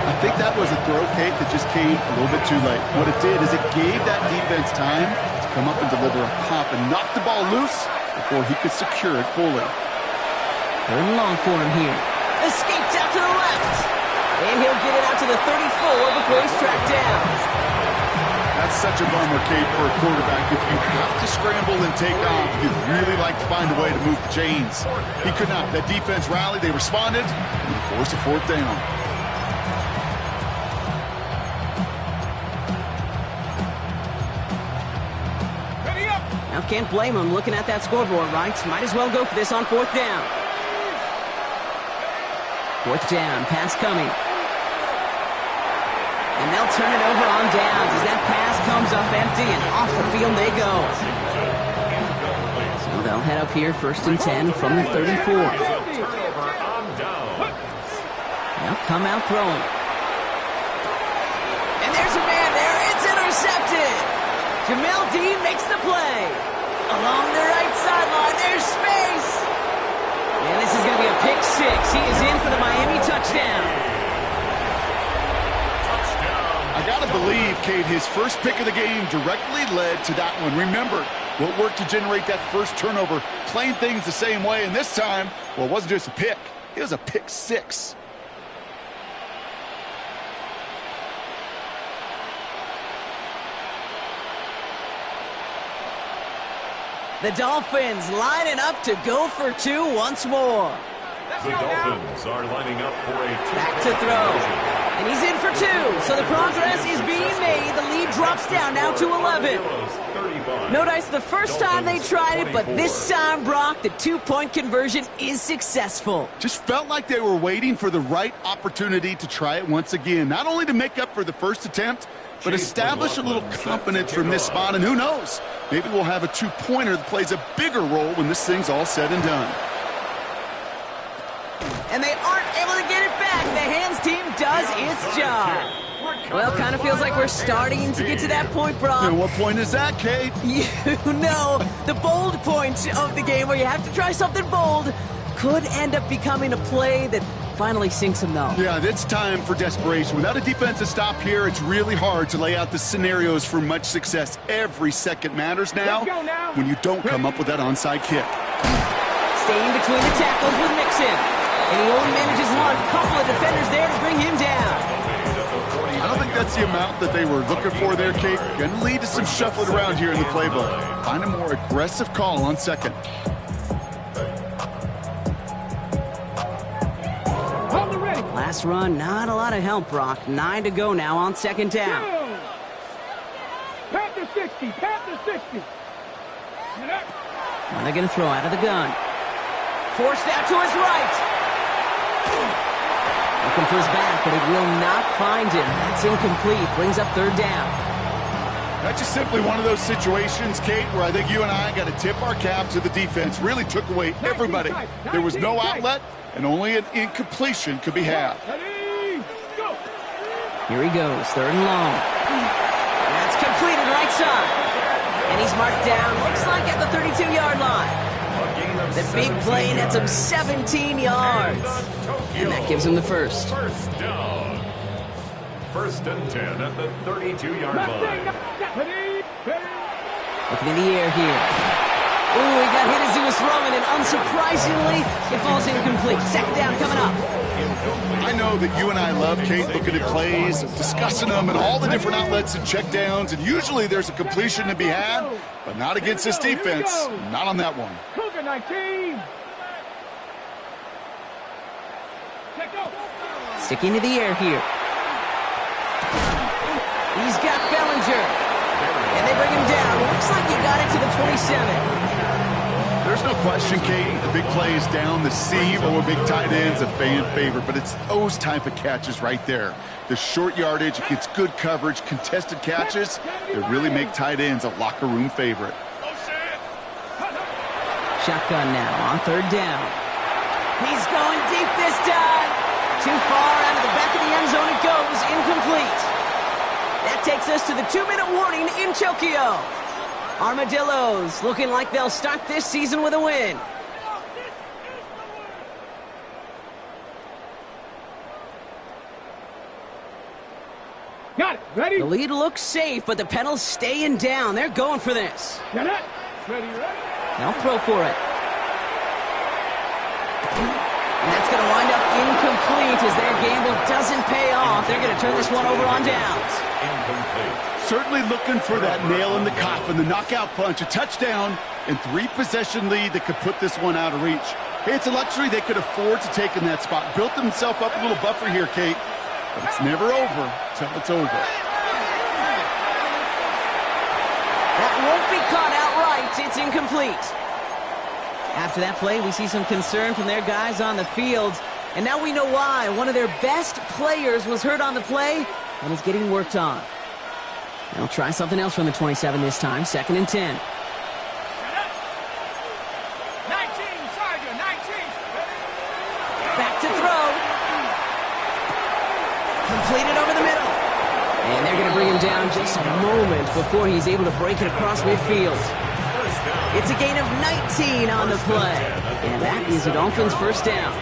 I think that was a throw, Kate, that just came a little bit too late. What it did is it gave that defense time to come up and deliver a pop and knock the ball loose before he could secure it fully. 3rd and long for him here. Escapes out to the left. And he'll get it out to the 34 before he's tracked down. That's such a bummer, Kate, for a quarterback. If you have to scramble and take off, you'd really like to find a way to move the chains. He could not. That defense rallied. They responded and forced a 4th down. Now can't blame him looking at that scoreboard, right? Might as well go for this on 4th down. 4th down, pass coming. And they'll turn it over on downs as that pass comes up empty and off the field they go. So they'll head up here 1st and 10 from the 34. They'll come out throwing. And there's a man there. It's intercepted. Jamel Dean makes the play. Along the right sideline, there's space. And this is going to be a pick 6. He is in for the Miami touchdown. I gotta believe, Kate, his first pick of the game directly led to that one. Remember what worked to generate that first turnover, playing things the same way, and this time, well, it wasn't just a pick. It was a pick 6. The Dolphins lining up to go for 2 once more. The Dolphins are lining up for a Back to throw. And he's in for 2. So the progress is being made. The lead drops down now to 11. No dice the first time they tried it, but this time, Brock, the 2-point conversion is successful. Just felt like they were waiting for the right opportunity to try it once again. Not only to make up for the first attempt, but establish a little confidence from this spot. And who knows, maybe we'll have a 2-pointer that plays a bigger role when this thing's all said and done. And they aren't able to get it back. The hands team does its job. Well, kind of feels like we're starting to get to that point, Brock. And what point is that, Kate? You know, the bold point of the game where you have to try something bold could end up becoming a play that finally sinks them, though. Yeah, it's time for desperation. Without a defensive stop here, it's really hard to lay out the scenarios for much success. Every second matters now when you don't come up with that onside kick. Staying between the tackles with Mixon. And he only manages one. Couple of defenders there to bring him down. I don't think that's the amount that they were looking for there, Kate. Going to lead to some shuffling around here in the playbook. Find a more aggressive call on 2nd. Last run, not a lot of help, Brock. 9 to go now on 2nd down. Pat the 60, pat the 60. Now they're going to throw out of the gun. Forced out to his right. Looking for his back, but it will not find him. That's incomplete. Brings up 3rd down. That's just simply one of those situations, Kate, where I think you and I got to tip our cap to the defense. Really took away everybody. There was no outlet, and only an incompletion could be had. Here he goes, 3rd and long. That's completed right side. And he's marked down, looks like at the 32-yard line. The big play nets him 17 yards. And that gives him the first. first and 10 at the 32-yard line. Looking in the air here. Ooh, he got hit as he was throwing, and unsurprisingly, it falls incomplete. Second down coming up. I know that you and I love, Kate, looking at plays, discussing them, and all the different outlets and checkdowns, and usually there's a completion to be had, but not against this defense. Not on that one. Cougar 19. Sticking to the air here. He's got Bellinger. And they bring him down. Looks like he got it to the 27. There's no question, Kate, the big plays down the seam or big tight ends a fan favorite, but it's those type of catches right there. The short yardage, it gets good coverage, contested catches that really make tight ends a locker room favorite. Shotgun now on third down. He's going deep this time. Too far out of the back of the end zone it goes. Incomplete. That takes us to the 2-minute warning in Tokyo. Armadillos looking like they'll start this season with a win. Got it. Ready? The lead looks safe, but the Penals staying down. They're going for this. Got it. Ready. They'll throw for it. And that's going to wind up incomplete as their gamble doesn't pay off. They're going to turn this one over on downs. Incomplete. Certainly looking for that nail in the coffin, the knockout punch, a touchdown, and 3-possession lead that could put this one out of reach. Hey, it's a luxury they could afford to take in that spot. Built themselves up a little buffer here, Kate, but it's never over till it's over. That won't be caught outright. It's incomplete. After that play, we see some concern from their guys on the field. And now we know why. One of their best players was hurt on the play and is getting worked on. They'll try something else from the 27 this time. Second and 10. 19, Tiger, 19. Back to throw. Completed over the middle. And they're going to bring him down just a moment before he's able to break it across midfield. It's a gain of 19 on the play. And that is the Dolphins' first down.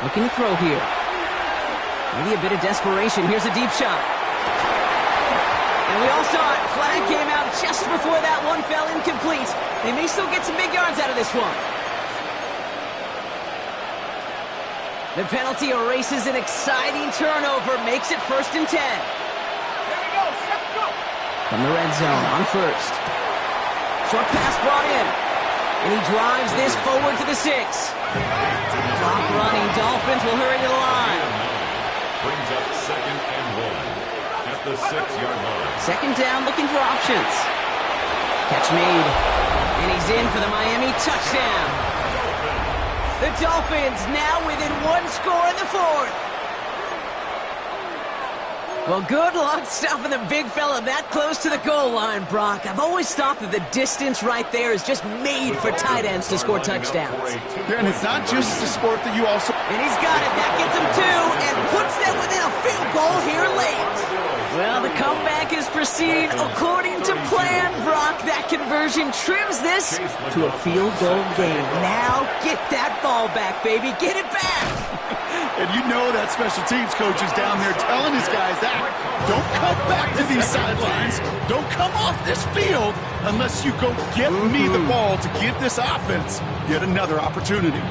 Looking to throw here. Maybe a bit of desperation. Here's a deep shot. And we all saw it. Flag came out just before that one fell incomplete. They may still get some big yards out of this one. The penalty erases an exciting turnover. Makes it first and 10. From the red zone on first. Short pass brought in. And he drives this forward to the 6. Clock running. Dolphins will hurry to the line. Brings up second and 1 at the 6-yard line. Second down, looking for options. Catch made. And he's in for the Miami touchdown. The Dolphins now within one score in the fourth. Well, good luck stopping the big fella that close to the goal line, Brock. I've always thought that the distance right there is just made for tight ends to score touchdowns. Yeah, and it's not just the sport that you also... And he's got it. That gets him 2 and puts them within a field goal here late. Well, the comeback is proceeding according to plan, Brock. That conversion trims this to a field goal game. Now get that ball back, baby. Get it back. And you know that special teams coach is down there telling his guys that. Don't come back to these sidelines. Don't come off this field unless you go get me the ball to give this offense yet another opportunity.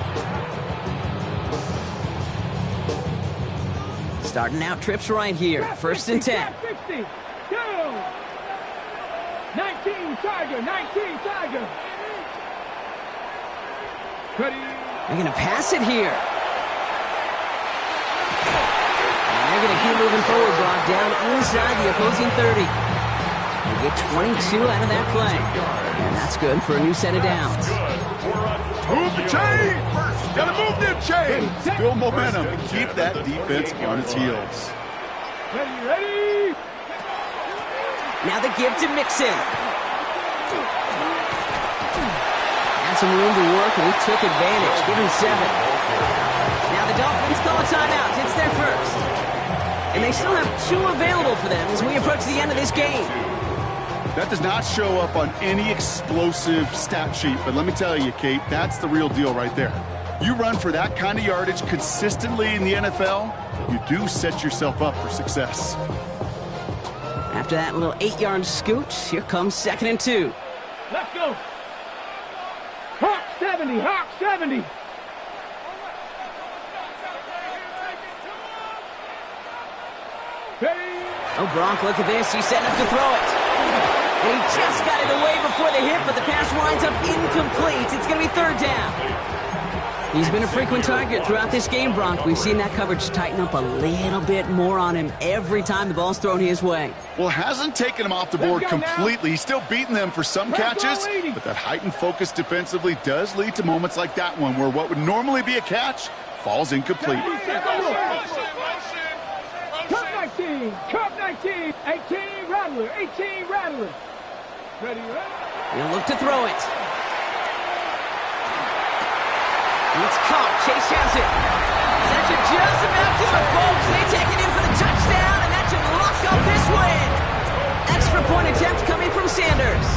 Starting out trips right here. First and 10. 60. Go. 19, Tiger. 19, Tiger. Ready. They're going to pass it here. And they're going to keep moving forward, Brock, down inside the opposing 30. They get 22 out of that play. And that's good for a new set of downs. Move the chain! Gotta move them chains! Build momentum and keep that defense on its heels. Ready. Now the give to Mixon. Had some room to work, and he took advantage. Give him 7. Now the Dolphins call a timeout. It's their first. And they still have 2 available for them as we approach the end of this game. That does not show up on any explosive stat sheet, but let me tell you, Kate, that's the real deal right there. You run for that kind of yardage consistently in the NFL, you do set yourself up for success. After that little 8-yard scoot, here comes 2nd and 2. Let's go. Hawk 70, Hawk 70. Oh, Gronk, look at this. He's setting up to throw it. And he just got it away before the hit, but the pass winds up incomplete. It's going to be 3rd down. He's been a frequent target throughout this game, Gronk. We've seen that coverage tighten up a little bit more on him every time the ball's thrown his way. Well, hasn't taken him off the board completely. He's still beating them for some catches, but that heightened focus defensively does lead to moments like that one where what would normally be a catch falls incomplete. Cup 19, 18 Rattler, 18 Rattler. Ready, He'll look to throw it. It's caught. Chase has it. That should just about do it, folks. They take it in for the touchdown, and that should lock up this win. Extra point attempt coming from Sanders.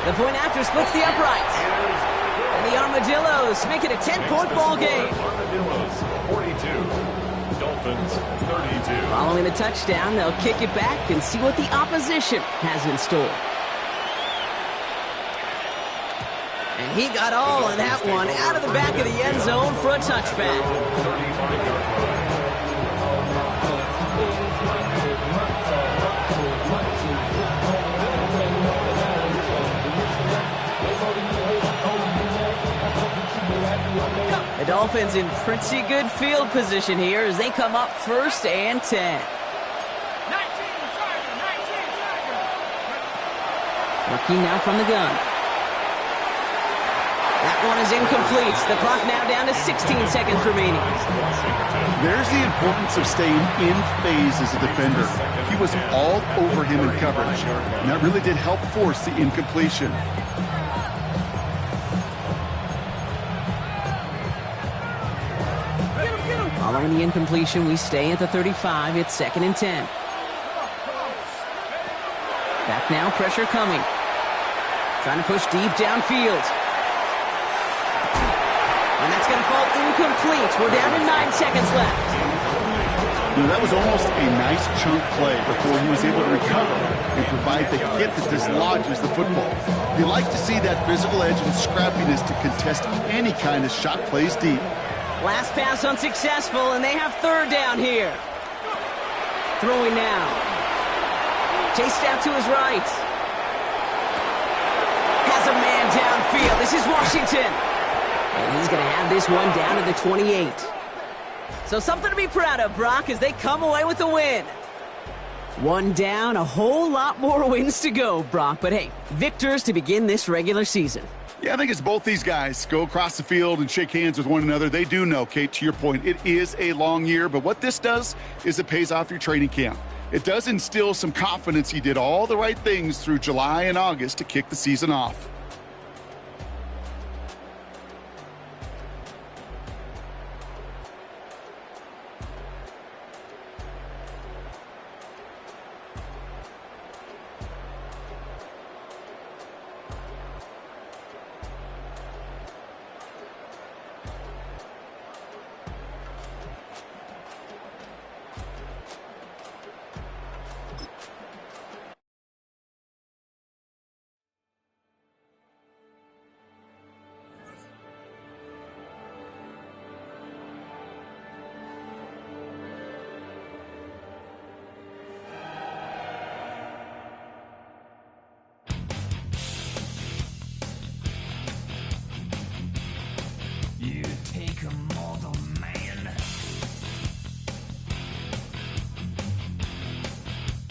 The point after splits the uprights. And the Armadillos make it a 10-point ball game. Armadillos 42, Dolphins 32. Following the touchdown, they'll kick it back and see what the opposition has in store. And he got all of that one out of the back of the end zone for a touchback. The Dolphins in pretty good field position here as they come up 1st and 10. Looking now from the gun. That one is incomplete. The clock now down to 16 seconds remaining. There's the importance of staying in phase as a defender. He was all over him in coverage, and that really did help force the incompletion. Following the incompletion, we stay at the 35. It's 2nd and 10. Back now, pressure coming. Trying to push deep downfield. And that's going to fall incomplete. We're down to 9 seconds left. You know, that was almost a nice chunk play before he was able to recover and provide the hit that dislodges the football. You like to see that physical edge and scrappiness to contest any kind of shot plays deep. Last pass unsuccessful, and they have 3rd down here. Throwing now. Chased out to his right. Has a man downfield. This is Washington. And he's going to have this one down to the 28. So something to be proud of, Brock, as they come away with the win. One down, a whole lot more wins to go, Brock. But hey, victors to begin this regular season. Yeah, I think it's both these guys go across the field and shake hands with one another. They do know, Kate, to your point, it is a long year. But what this does is it pays off your training camp. It does instill some confidence he did all the right things through July and August to kick the season off. You take a model man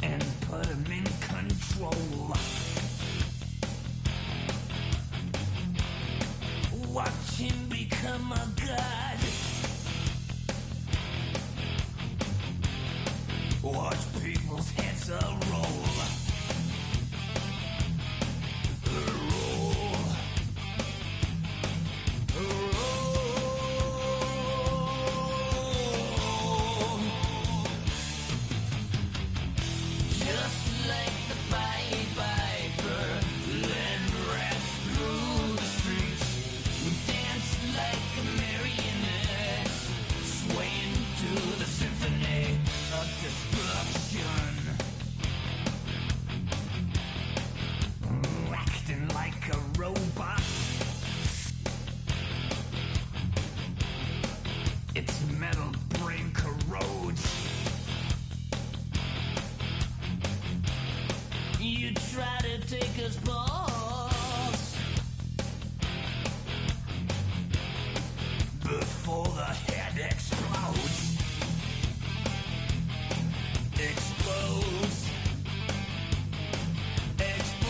and put him in control. Watch him become a god. Watch people's heads roll. robot. Its metal brain corrodes. You try to take us balls before the head explodes. Explodes. Explodes.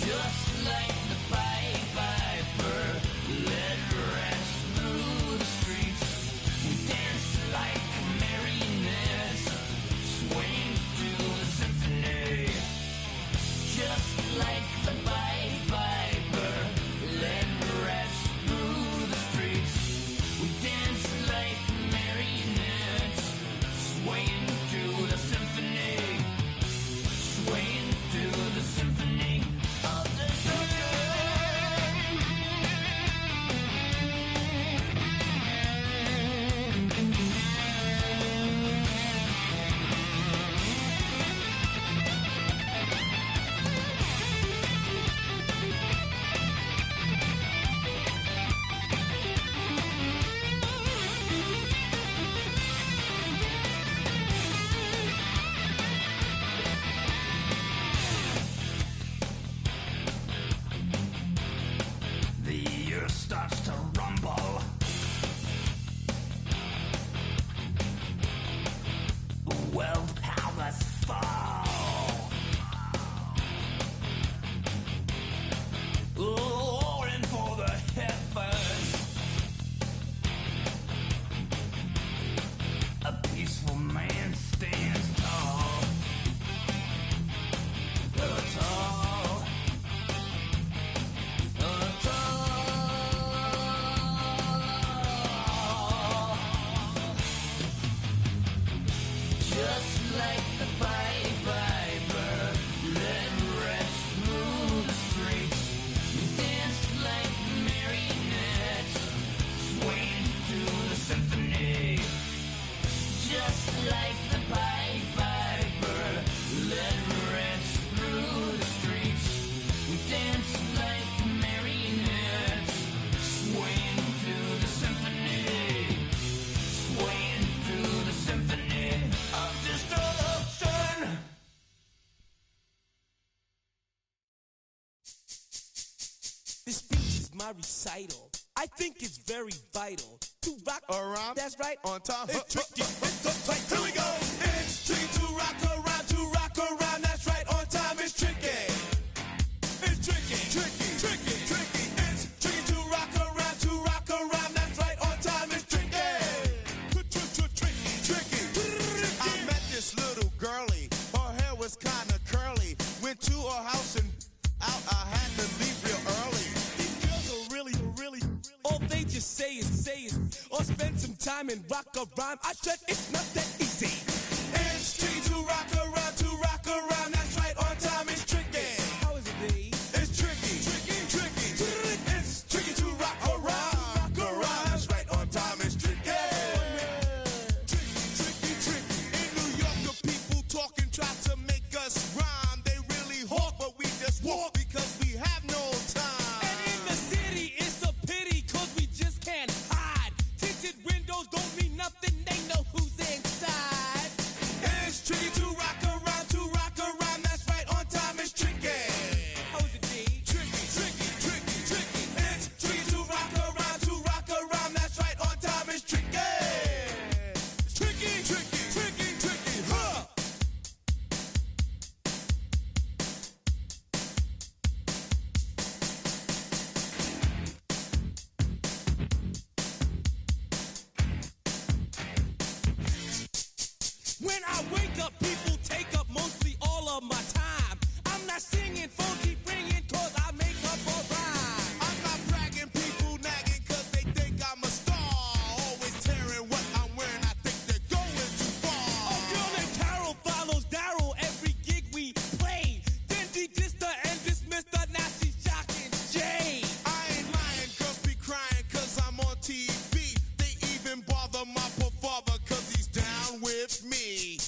Just like the Pied Piper, led rats through the streets. We dance like marionettes, swing to the symphony. Just like the Pied Piper, led rats through the streets. We dance like marionettes, swaying to the symphony. Swaying to the symphony of destruction. The earth starts to rumble. World powers fall. Roaring for the heavens. A peaceful man stands tall. Tall. Just like the Pied Piper, led rats through the streets. We dance like marionettes, swaying to the symphony. Just like the Pied Piper, led rats through the streets. We dance like marionettes, swaying to the symphony. Swaying to the symphony of destruction. This speech is my recital. I think it's very vital to rock around. That's right. On time. It's tricky. It's uptight. Here we go. It's tricky to rock around, to rock around. That's right. On time. It's tricky. It's tricky. Tricky. Tricky. Tricky. It's tricky to rock around, to rock around. That's right. On time. It's tricky. Tricky. Tricky. I met this little girlie. Her hair was kind of curly. Went to her house and out. I had to leave real early. These girls are really, all they just say is, or spend some time and rock a rhyme. I said it's not that easy. It's tricky to rock around, to rock around. That's right. On time. It's tricky. How is it, B? It's tricky. Tricky. Tricky. It's tricky to rock around. Rock around. That's right. On time. It's tricky. Tricky. Tricky. In New York, the people talking try to make us rhyme. They really hawk, but we just walk because we have no time. And in the city, it's a pity, cause we just can't hide. Tinted windows don't mean nothing, they know who's inside. It's tricky to rock around, to rock around. That's right. On time. It's tricky. How is it, B? Tricky. It's tricky to rock around, to rock around. That's right. On time. It's tricky. Tricky. Huh. When I wake up, people take up mostly all of my time. I'm not singing, phone keep ringing, cause I make up a rhyme. I'm not bragging, people nagging, cause they think I'm a star. Always tearing what I'm wearing, I think they're going too far. A girl named Carol follows Daryl every gig we play. Then she dissed her and dismissed her, now she's shocking Jay. I ain't lying, girls be crying, cause I'm on TV. They even bother my poor father, cause he's down with me.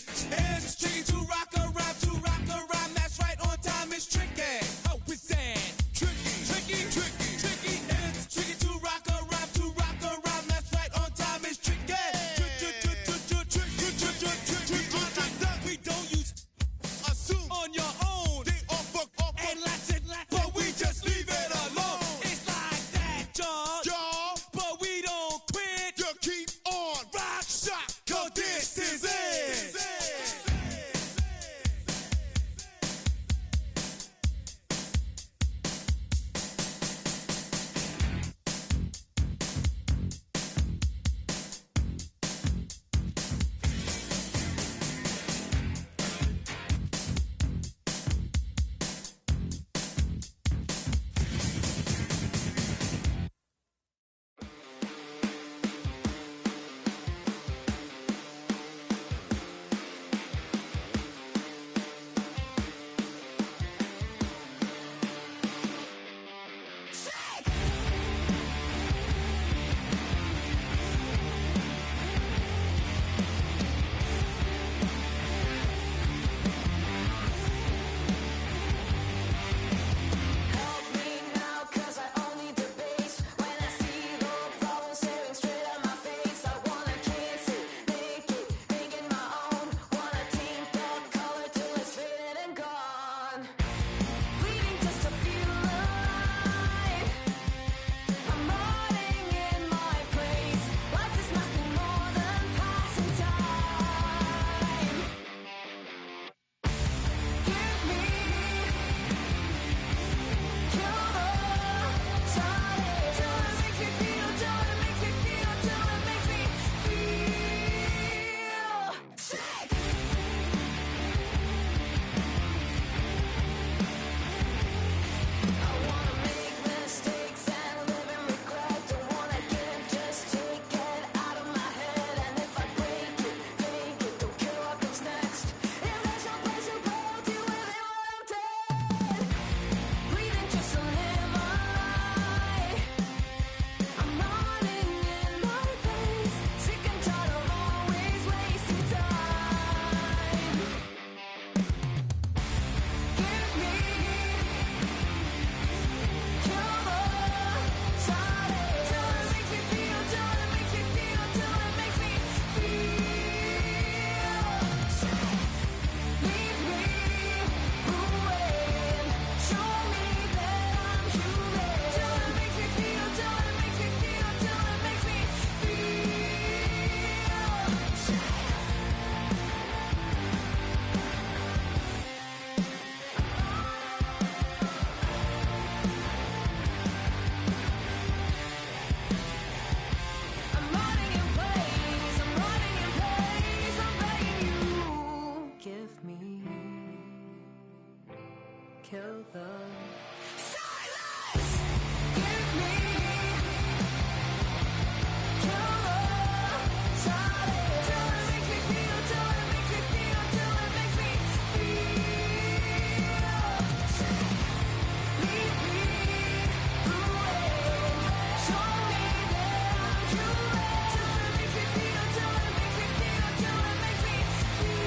kill them. Silence! Give me killer silence. Till it makes me feel, till it makes me feel, till it makes me feel sick. Lead me away. Show me that I'm true. Till it makes me feel, till it makes me feel, till it makes me feel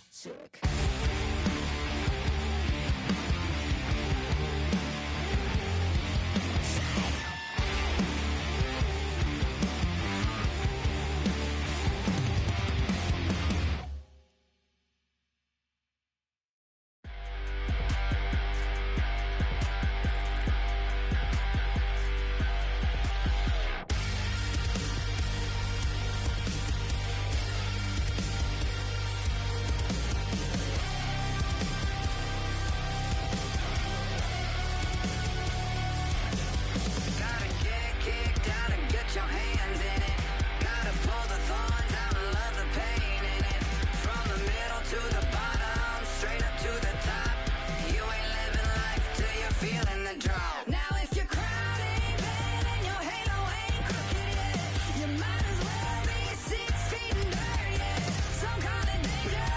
sick. Gotta get kicked out and get your hands in it. Gotta pull the thorns out and love the pain in it. From the middle to the bottom, straight up to the top. You ain't living life till you're feeling the drop. Now if your crown ain't bad and your halo ain't crooked yet, you might as well be 6 feet in dirt yet. Some call it danger,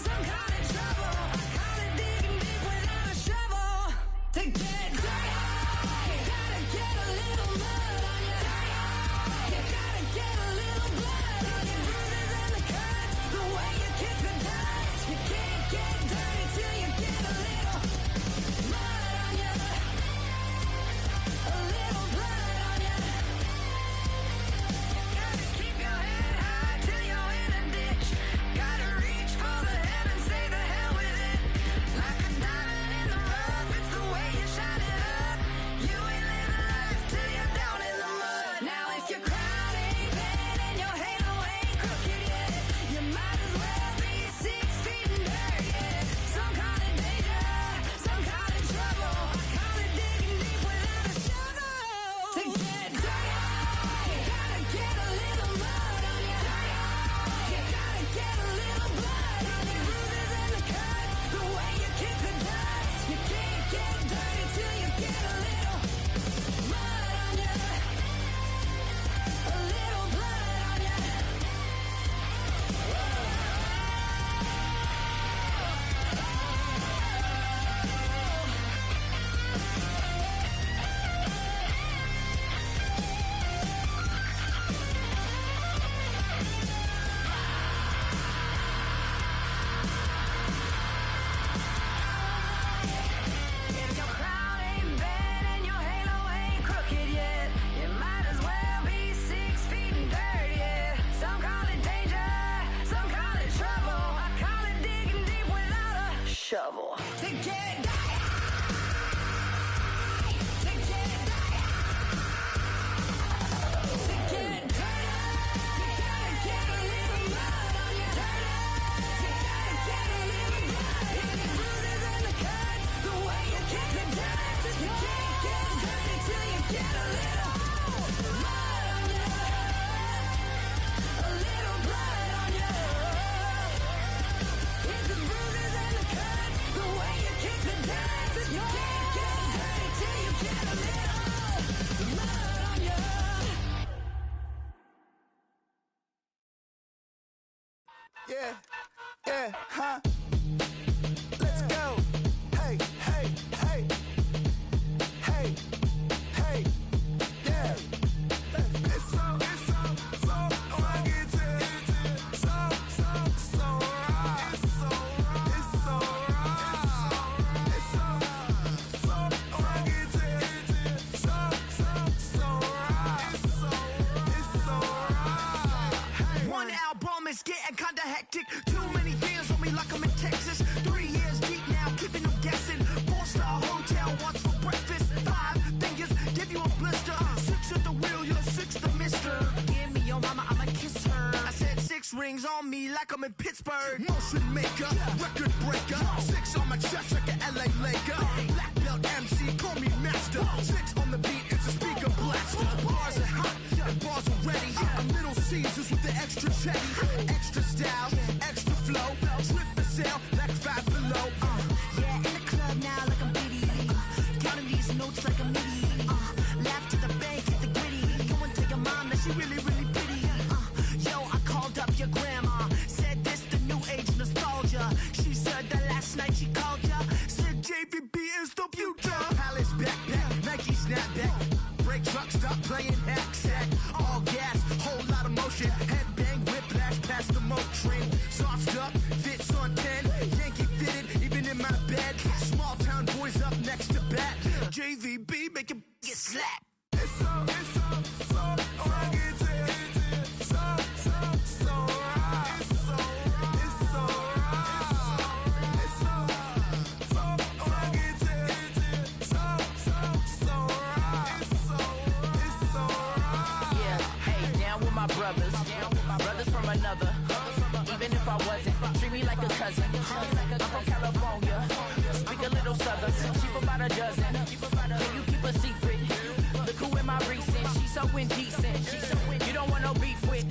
some call it trouble. I call it digging deep without a shovel. To get dirty, you gotta get a little mud on you. You gotta get a little blood on your bruises and the cuts. The way you kick the dust, you can't get dirty till you get a little mud on you. A little blood on you. Gotta keep your head high till you're in a ditch. Gotta reach for the heavens, say the hell with it. Like a diamond in the rough, it's the way you shine it up. You ain't living life till you're down in the mud. Now if your crown ain't bad and your halo ain't crooked yet, you might as well be 6 feet in dirt yet. Some call it danger, some call it trouble. I call it digging deep without a shovel. To get dirty, you gotta get a little mud on you. You gotta get a little blood on your bruises and the cuts. The way you kick the dust, you can't get dirty till you get a little mud on you. A little blood on you. If your crown ain't bad and your halo ain't crooked yet, you might as well be 6 feet in dirt, yeah. Some call it danger, some call it trouble. I call it digging deep without a shovel. To get dirty, to get dirty, to get dirty, you gotta get a little mud on you. You gotta get a little blood on your bruises and the cuts. The way you kick the dust, you can't get dirty till you get a little mud on you. A little blood on you. It's the bruises and the cuts. The way you kick the dust, you can't get dirty till you get a little mud on you. Yeah, yeah, huh? Let's go. Hey, hey, hey. Hey, hey, yeah. It's so rugged. So right. It's so right. It's so rugged. So right. It's so right. One album is getting kinda hectic. Too many fans on me like I'm in Texas. 3 years deep now, keeping them guessing. 4-star hotel, what's for breakfast? 5 fingers, give you a blister. 6 at the wheel, you're 6 the mister. Give me your mama, I'ma kiss her. I said 6 rings on me like I'm in Pittsburgh. Motion maker, record breaker. 6 on my chest like an LA Laker. Black belt MC, call me master. 6 on the beat, it's a speaker blaster. Bars are hot, and bars are ready. A Middle Caesars with the extra chetty. Extra style, extra flow. Drift for sale, like 5 below. up, fits on 10, Yankee fitted, even in my bed. Small town boys up next to bat. JVB make him get slapped. It's so rugged, so right. It's so right. It's so rugged, so right. It's so right. Yeah, hey, down with my brothers from another. Even if I wasn't, treat me like a cousin. I'm from California, speak a little southern. Cheap about a dozen. Can you keep a secret? Look who in my recent. She's so indecent. You don't want no beef with.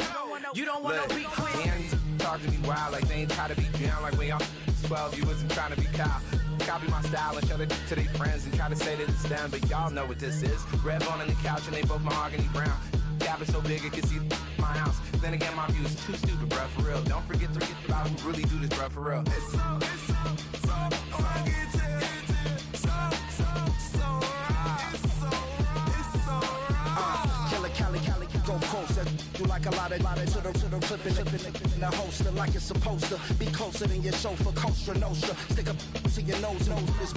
You don't want no beef with. And talk to me wild like they ain't try to be down. Like when y'all 12, you wasn't trying to be Kyle. Copy my style and show it to their friends and try to say that it's done, but y'all know what this is. Red on the couch and they both mahogany brown. Gap is so big it can see my house. Then again, my view is too stupid, bruh, for real. Don't forget about who really do this, bruh, for real. It's so rugged, so right. It's so right. Killer Cali, go closer. You like a lot of to the flipping in the holster like it's supposed to be closer than your chauffeur, Costa Nostra. Stick up to your nose, this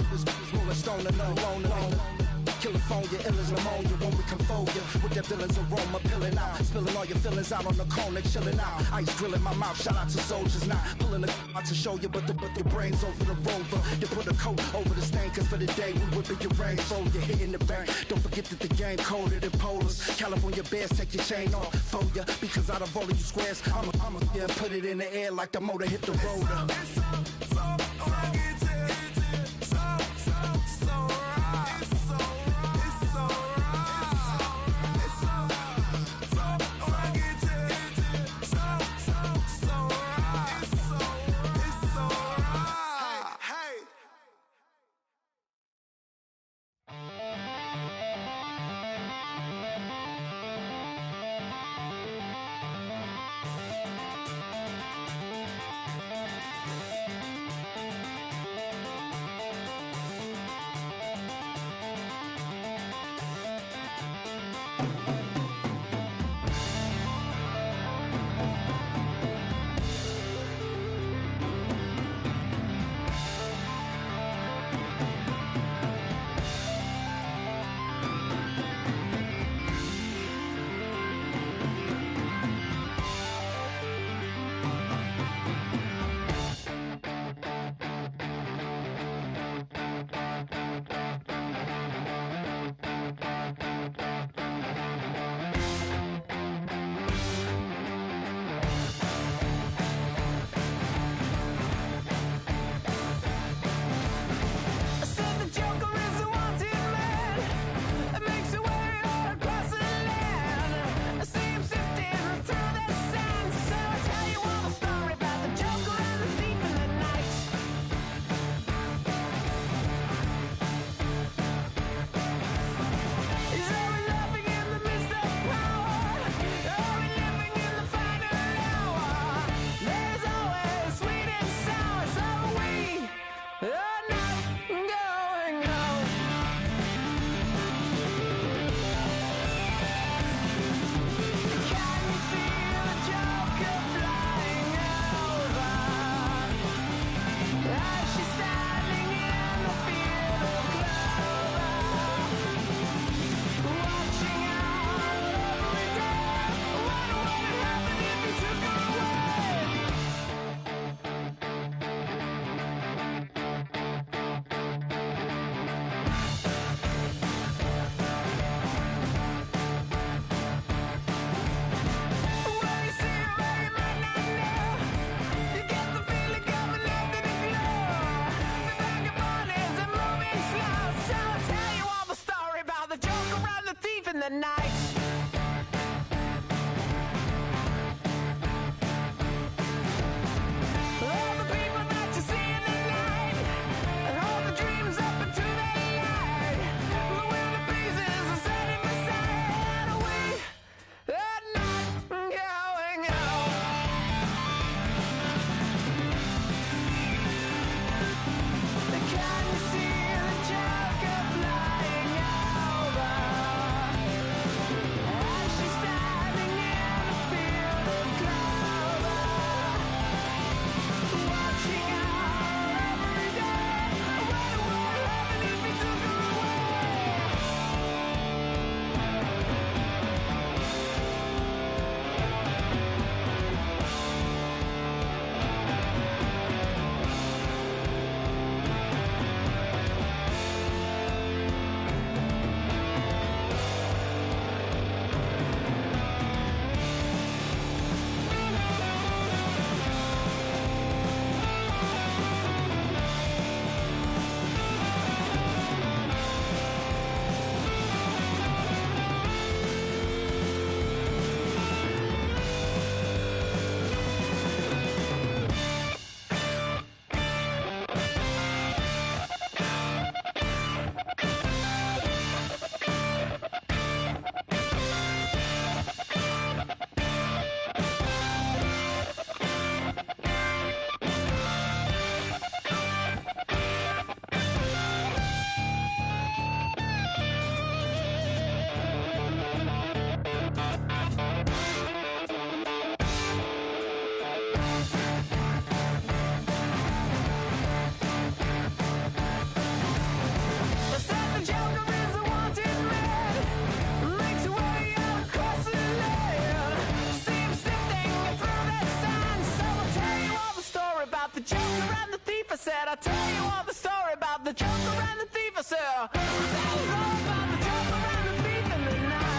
rolling stone and alone. California, ill as pneumonia when we come for you. With that villain's aroma, peeling out. Spilling all your feelings out on the corner, chilling out. Ice grilling my mouth, shout out to soldiers. Not pulling the out to show you, but the brains over the rover. You put a coat over the stain, cause for the day we whipping your rain. So you're hitting the bank. Don't forget that the game colder than polars. California bears, take your chain off for ya. Because out of all of you squares, I'ma yeah, put it in the air like the motor hit the rotor. It's so rugged, so right. It's so said, I'll tell you all the story about the joker and the thief. I said, that was all about the joker and the thief in the night.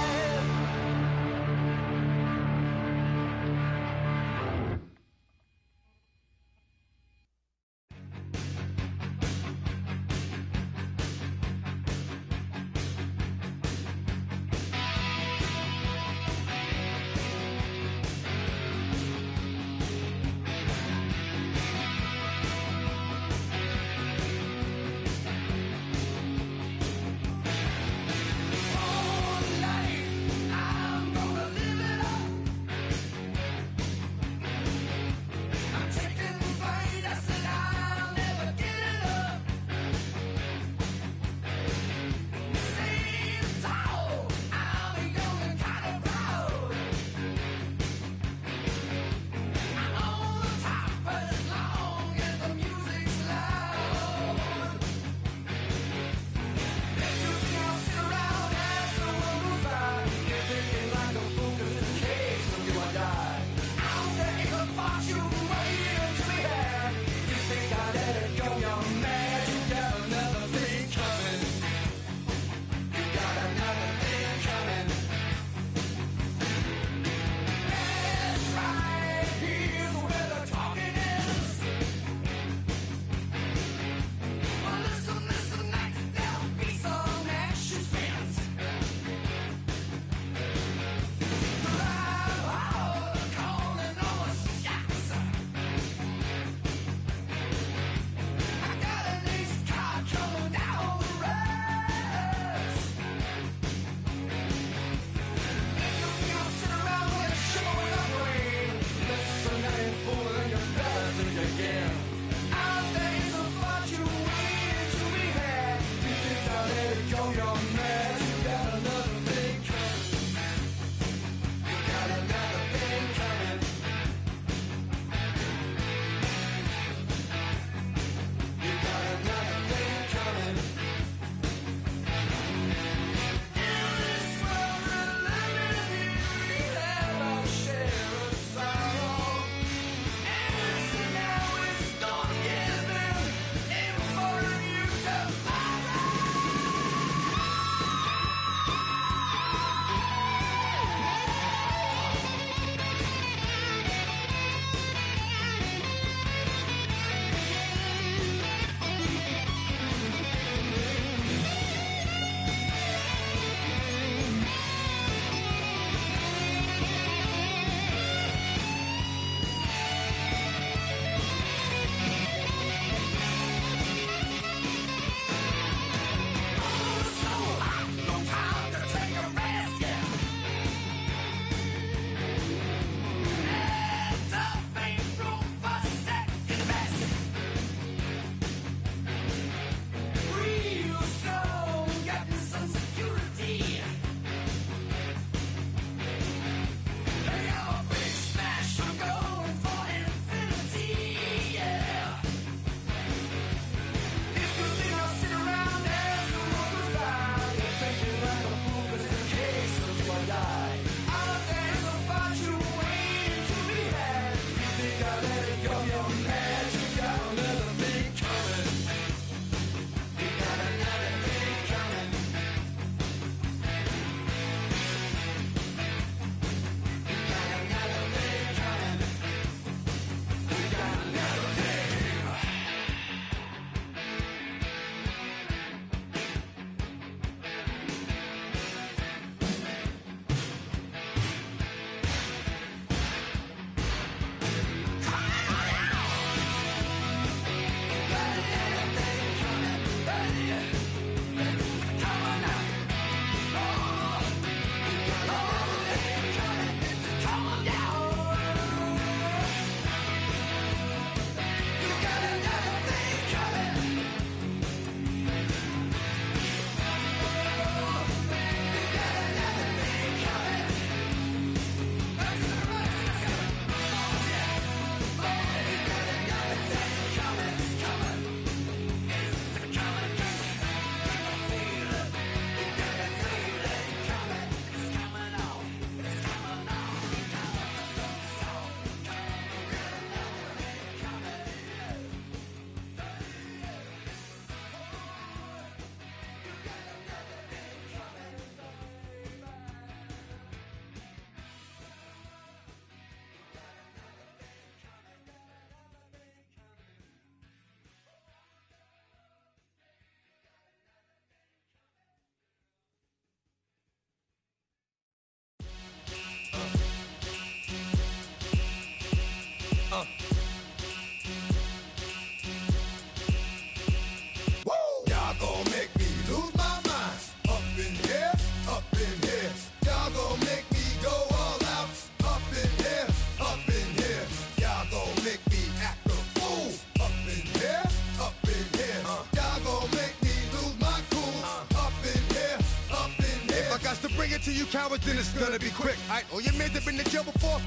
cowards, then it's gonna be quick. Alright, all your men have been to jail before?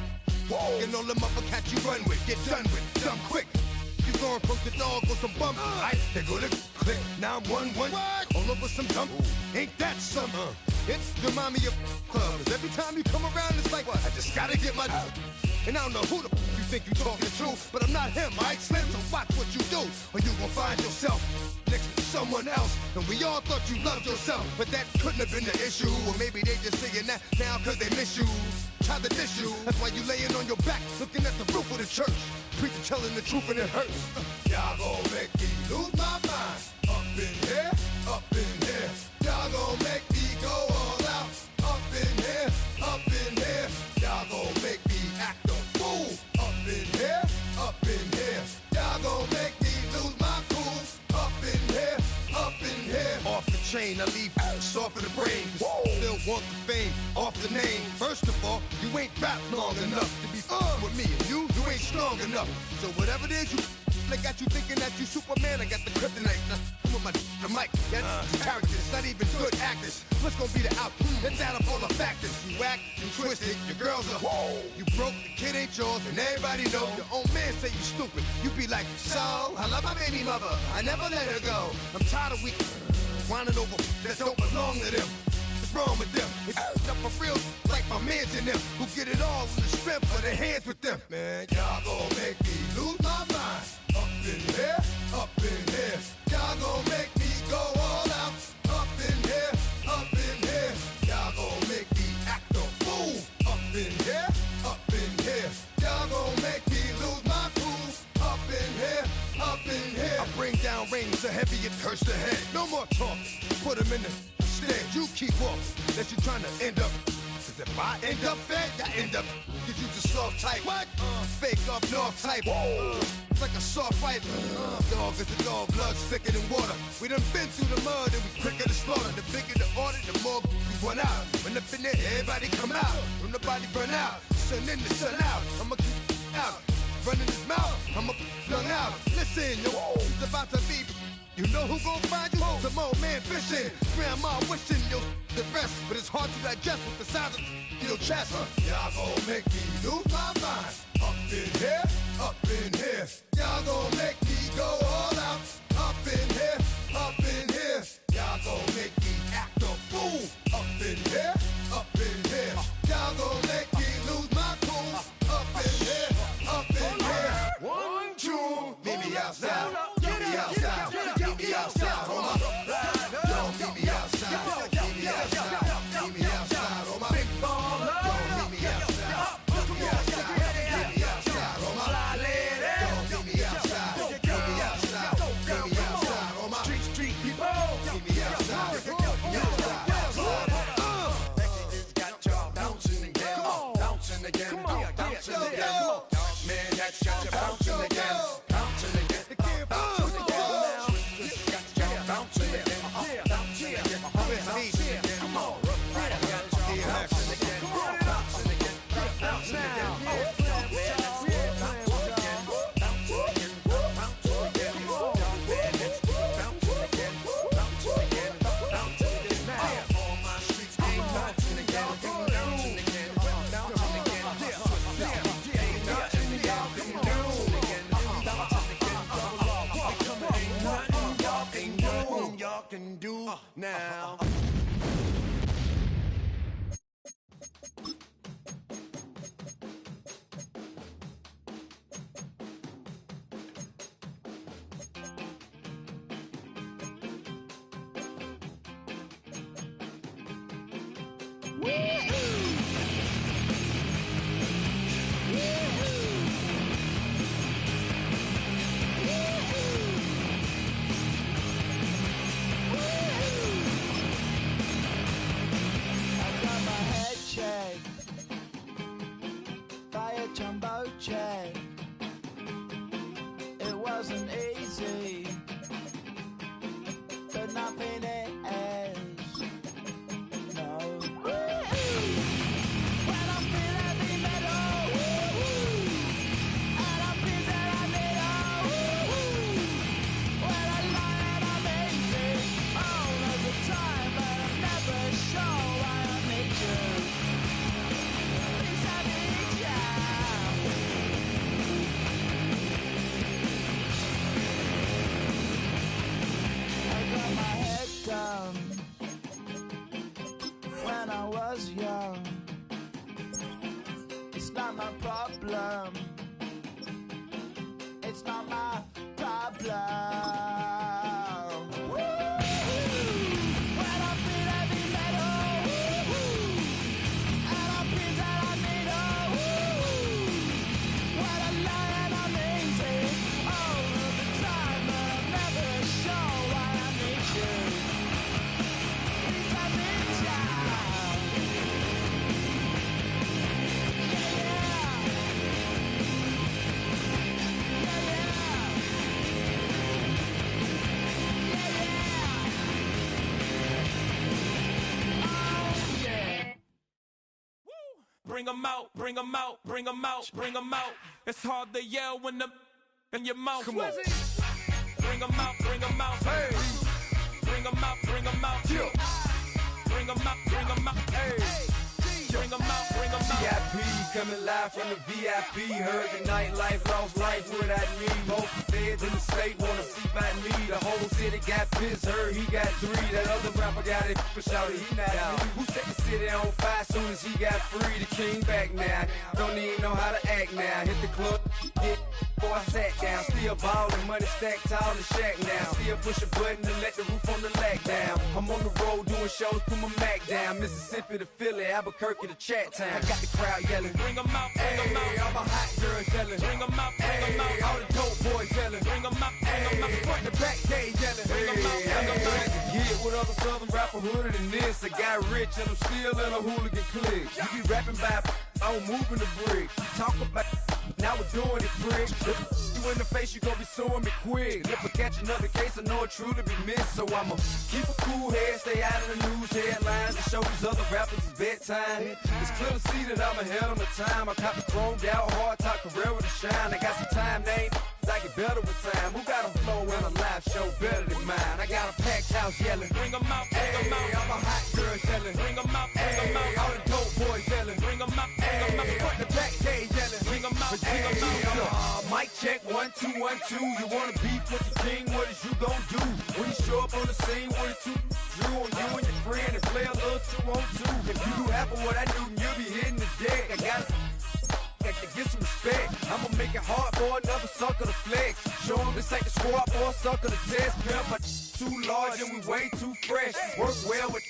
Whoa. And all them uppercats you run with, get done with, dumb quick. You going from the dog or some bum? Alright, they go to click. Now I'm 1-1. All over some dump. Ain't that some? It's remind me of clubs. Every time you come around, it's like, I just gotta get my. And I don't know who the you think you talking to, but I'm not him, alright, Slim? So watch what you do, or you gon' find yourself next to someone else. And we all thought you loved yourself, but that couldn't have been the issue. Or maybe they just saying that now cause they miss you. Try to diss you, that's why you laying on your back, looking at the roof of the church. Preacher telling the truth and it hurts. Y'all gon' make me lose my mind. Up in here, up in here. Y'all gon' make me go all out. Up in here, up in here. Y'all gon' make me act a fool. Up in here, up in here. Y'all gon' make me lose my cool. Up in here, up in here. Off the chain, I leave soft in the brain. Still want the fame, off the name. First of all, you ain't rap long enough to be with me. And you ain't strong enough. So whatever it is you they got you thinking that you Superman. I got the kryptonite. Come with the mic. That's characters, not even good actors. What's gonna be the outcome? It's out of all the factors. You act, you twisted, your girls are you broke, the kid ain't yours, and everybody know. Your own man say you stupid. You be like, so, I love my baby mother. I never let her go. I'm tired of weak whining over that don't belong to them. What's wrong with them? It's up for real, like my mans in them, who get it all in the strength of their hands with them. Man, y'all gon' make me lose my mind. Up in here, up in here. Y'all gon' make me go all out. Up in here, up in here. Y'all gon' make me act a fool. Up in here, up in here. Y'all gon' make me lose my cool. Up in here, up in here. I bring down rings so heavy it hurts the head. No more talk, put them in the stand. You keep off, that you trying to end up. Cause if I end up fed, I end up. Cause you just soft type. What? Fake up north type. It's like a soft fight. Dog is a dog, blood's thicker than water. We done been through the mud and we quicker to slaughter. The bigger the order, the more we run out. When up in there, everybody come out. When the body burn out, sun in the sun out. I'ma keep out. Running his mouth, I'ma flung out. Listen, yo, it's about to be. You know who gon' find you? Some old man fishing. Grandma wishing you'll the rest, but it's hard to digest with the size of your chest. Y'all gon' make me lose my mind. Up in here, up in here. Y'all gon' make me go all out. Up in here, up in here. Y'all gon' make me act a fool. Up in here, up in here. Y'all gon' make me lose my cool. Up in here, up in here. 1, 2, meet me outside. Meet me outside. Meet me outside. Hold my don't meet me outside. Meet me outside. Meet me outside. Hold my big ball. Don't meet me outside. Meet me outside. Meet me outside. Hold my don't meet me outside. Meet me outside. Meet me outside. Hold my street people. Meet me outside. Meet me outside. It's got y'all bouncing again. Bouncing again. Bouncing again. Man, that's got you bouncing again. Bouncing again. Bouncing again. Bouncing again. Bouncing again. Bouncing again. Come on. Bouncing again. Bouncing again. Bouncing again. Can do now. Jumbo check. It wasn't easy, but nothing is. No. plow. When I feel heavy metal, and I feel that I need what a lion I'm amazing. All of the time, but I'm never sure why I need you. Please let me down. Bring 'em out, bring 'em out, bring 'em out, bring 'em out. It's hard to yell when the in your mouth. Come on. Bring 'em out, bring 'em out. Hey. Bring 'em out, bring 'em out. Yeah. Bring 'em out, bring 'em out. Hey. Bring 'em out, bring 'em out. VIP coming live from the VIP. Heard the nightlife, lost life without me. Both feds in the state wanna see by me. The whole city got pissed, heard he got 3. That other rapper got it, but shouted he not out. Who set the city on fire soon as he got free? The king back now, don't even know how to act now. Hit the club, hit before I sat down. Still ballin', money stacked tall in shack now. Still push a button to let the roof on the lag down. I'm on the road doing shows, put my Mac down. Mississippi to Philly, Albuquerque to Chat Town. I got the crowd yelling, bring 'em out, bring 'em out. All my hot girls yelling, bring 'em out, bring 'em out. All the dope boys yelling, bring 'em out, bring 'em out. Front to back, they yelling, bring 'em out, bring 'em out. Yeah, what other southern rapper hooded than this? I got rich and I'm still in a hooligan clique. You be rapping by, I'm moving the bricks. You talk about, now we're doing it, prick. You in the face, you gon' be suing me quick. If I catch another case, I know it truly be missed. So I'ma keep a cool head, stay out of the news headlines, and show these other rappers it's bedtime. It's clear to see that I'm ahead of my time. I caught the chromed out, hard top career with a shine. I got some time, name. I get better with time. Who got a flow and a live show better than mine? I got a packed house yelling, bring 'em out, bring 'em out. All my hot girls yelling, bring 'em out, bring 'em out. All the dope boys yelling, bring 'em out, bring 'em out. Front the back, they yelling, bring 'em out, bring 'em out. Mic check, 1 2 1 2. You wanna beef with the king? What is you gon' do when you show up on the scene with a 2 Drew on you and your friend and play a little 2 on 2? If you do half of what I do, you'll be hitting the deck. I gotta to get some respect. I'ma make it hard for another sucker to flex. Show 'em this ain't the squad for a sucker to test. Pimp, but too large and we way too fresh. Work well with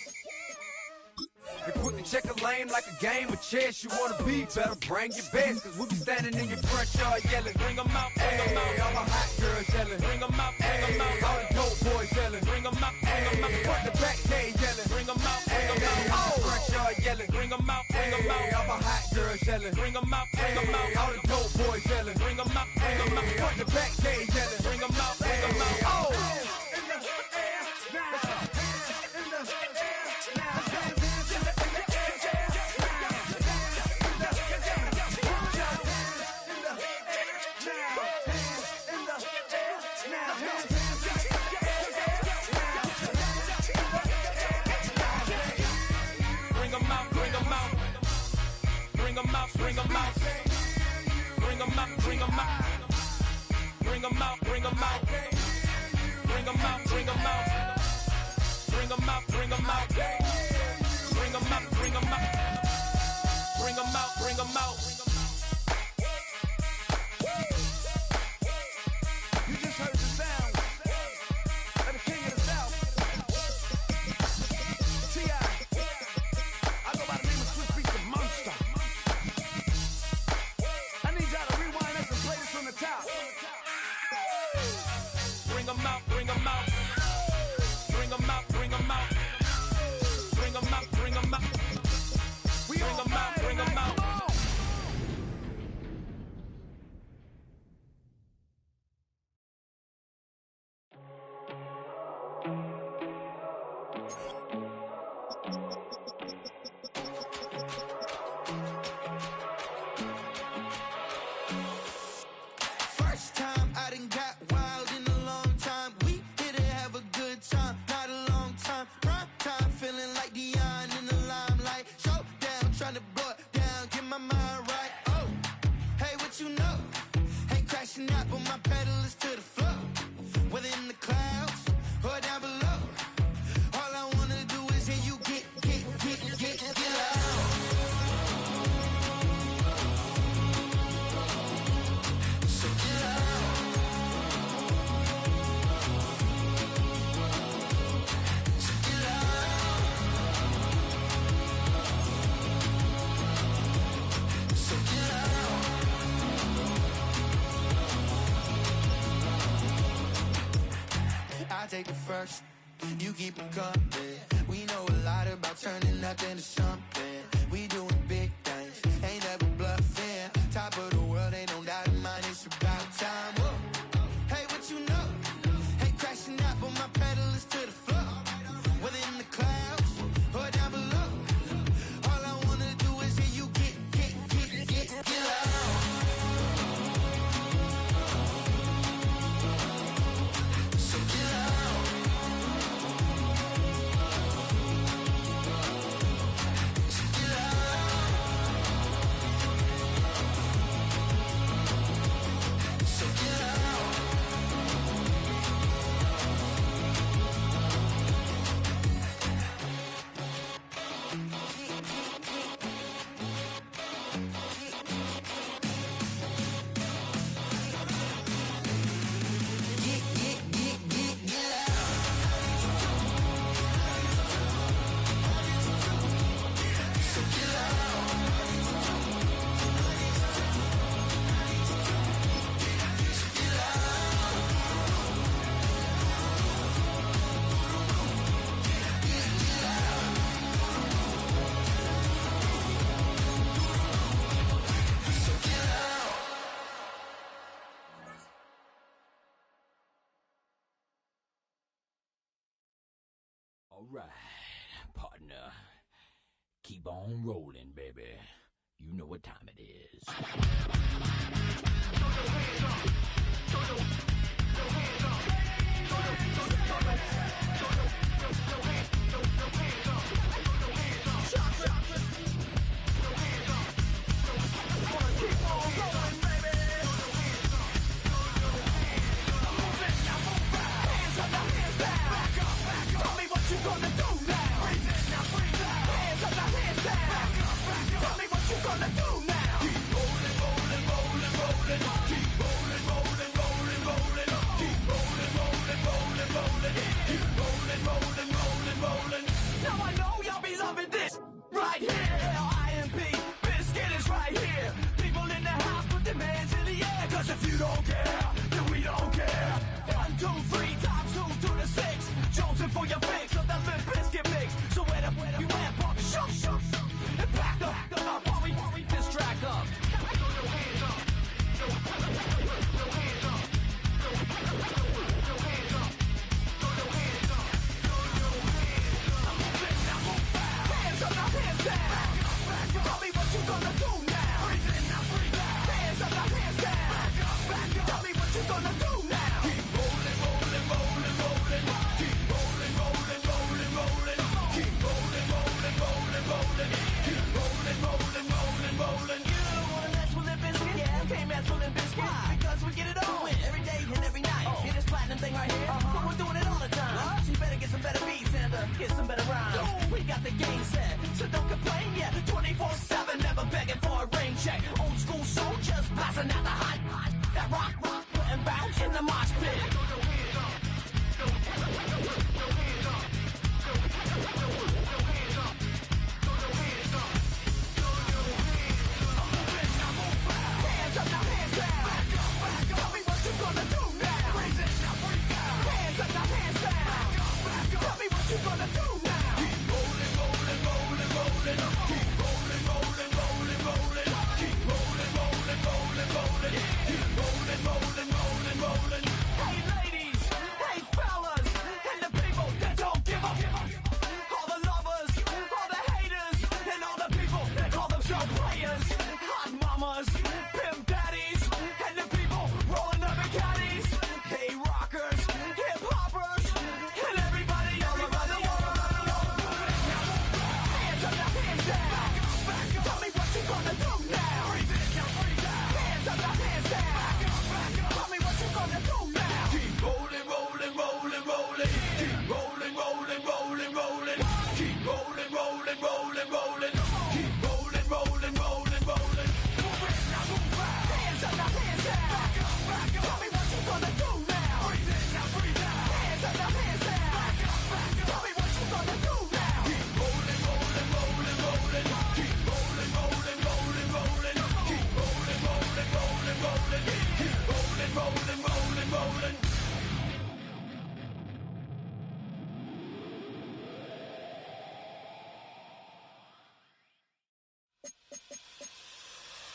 and quickly check a lane like a game of chess. You wanna be better, bring your best. Cause we be standing in your front yard yelling, bring 'em out, bring 'em out. All my hot girls yelling, bring 'em out, bring 'em out. All the dope boys yelling, bring 'em out, bring 'em out. Front the back, they yelling, bring 'em out, bring 'em out. All the front yard yelling, bring 'em out, bring 'em out. All my hot girls yelling, bring 'em out, bring 'em out. All the dope boys yelling, bring 'em out, bring 'em out. Front the back, they yelling, bring 'em out, bring 'em out. Oh! Bring 'em out, bring 'em out. Bring 'em out, bring 'em out. Bring 'em out, bring 'em out. Bring 'em out, bring 'em out. Bring 'em out, bring 'em out. Bring 'em out, bring 'em out. Bring 'em out, bring 'em out. Bring 'em out, bring 'em out. You just heard the sound of the king of the South. T.I. I go by the name of Swiss Beats the Monster. I need y'all to rewind this and play this from the top. Bring 'em out, bring 'em out. Bring 'em out, bring 'em out. Bring 'em out, bring 'em out. Bring 'em out, bring 'em out. First time I done got wild in a long time. We here to have a good time, not a long time. Prime time, feeling like Dion in the limelight. Showdown, trying to blow it down, get my mind right. Oh, hey, what you know? Ain't crashing out, but my pedal is to the floor. Whether in the clouds or down below, all I wanna do is hear you get loud. So get loud. take the first. You keep them coming. We know a lot about turning nothing to something. We doing big things, ain't never bluffing. Top of the world, ain't no doubt in mine. It's about time. Whoa. Hey, what you know? Hey, crashing out, but my pedal is to the floor. Whether in the clouds or down below, all I wanna do is hear you get loud. So get loud. So get loud. So get loud. All right, partner. Keep on rolling, baby. You know what time it is. Now I know y'all be loving this right here. IMP, Biscuit is right here. People in the house, put their hands in the air. Cause if you don't care, then we don't care. 1, 2, 3 times 2 to the 6. Jonesing for your fix of that Limp Biscuit mix. So where the you at, pump, shoot, and back up, hurry, this track up. Hands up, now hands down. Tell me what you gonna do now. Hands up, now hands down. Tell me what you gonna do now. Keep rolling, rolling, rolling, rolling. Keep rolling, rolling, rolling, rolling. Keep rolling, rolling, rolling, rolling. Keep rolling, rolling, rolling, rolling. You wanna mess with Limp Bizkit? Yeah, can't mess with Limp Bizkit. Because we get it on every day and every night. Hear this platinum thing right here? But we're doing it all the time. So you better get some better beats and get some better rhymes. We got the game set, so don't complain yet. 24/7, never begging for a rain check. Old school soldiers blasting out the hot. That rock, and bounce in the mosh pit. Hands up, now hands down. Tell me what you gonna do now. Hands up, now hands down. Tell me what you gonna do now. Keep rolling, rolling, rolling, rolling. Keep rolling, rolling,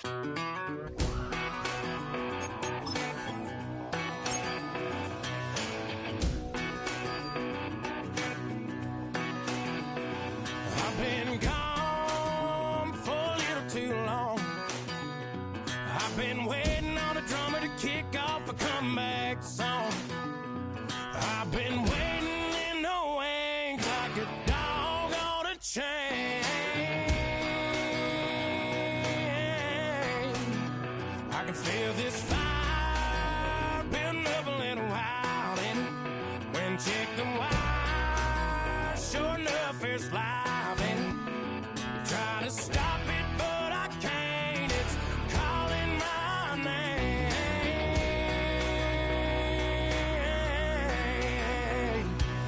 I've been gone for a little too long. I've been waiting on a drummer to kick off a comeback song. I've been waiting in the wings like a dog on a chain. I can feel this fire building up a little while, and when check the wire, sure enough it's live, and try to stop it, but I can't. It's calling my name.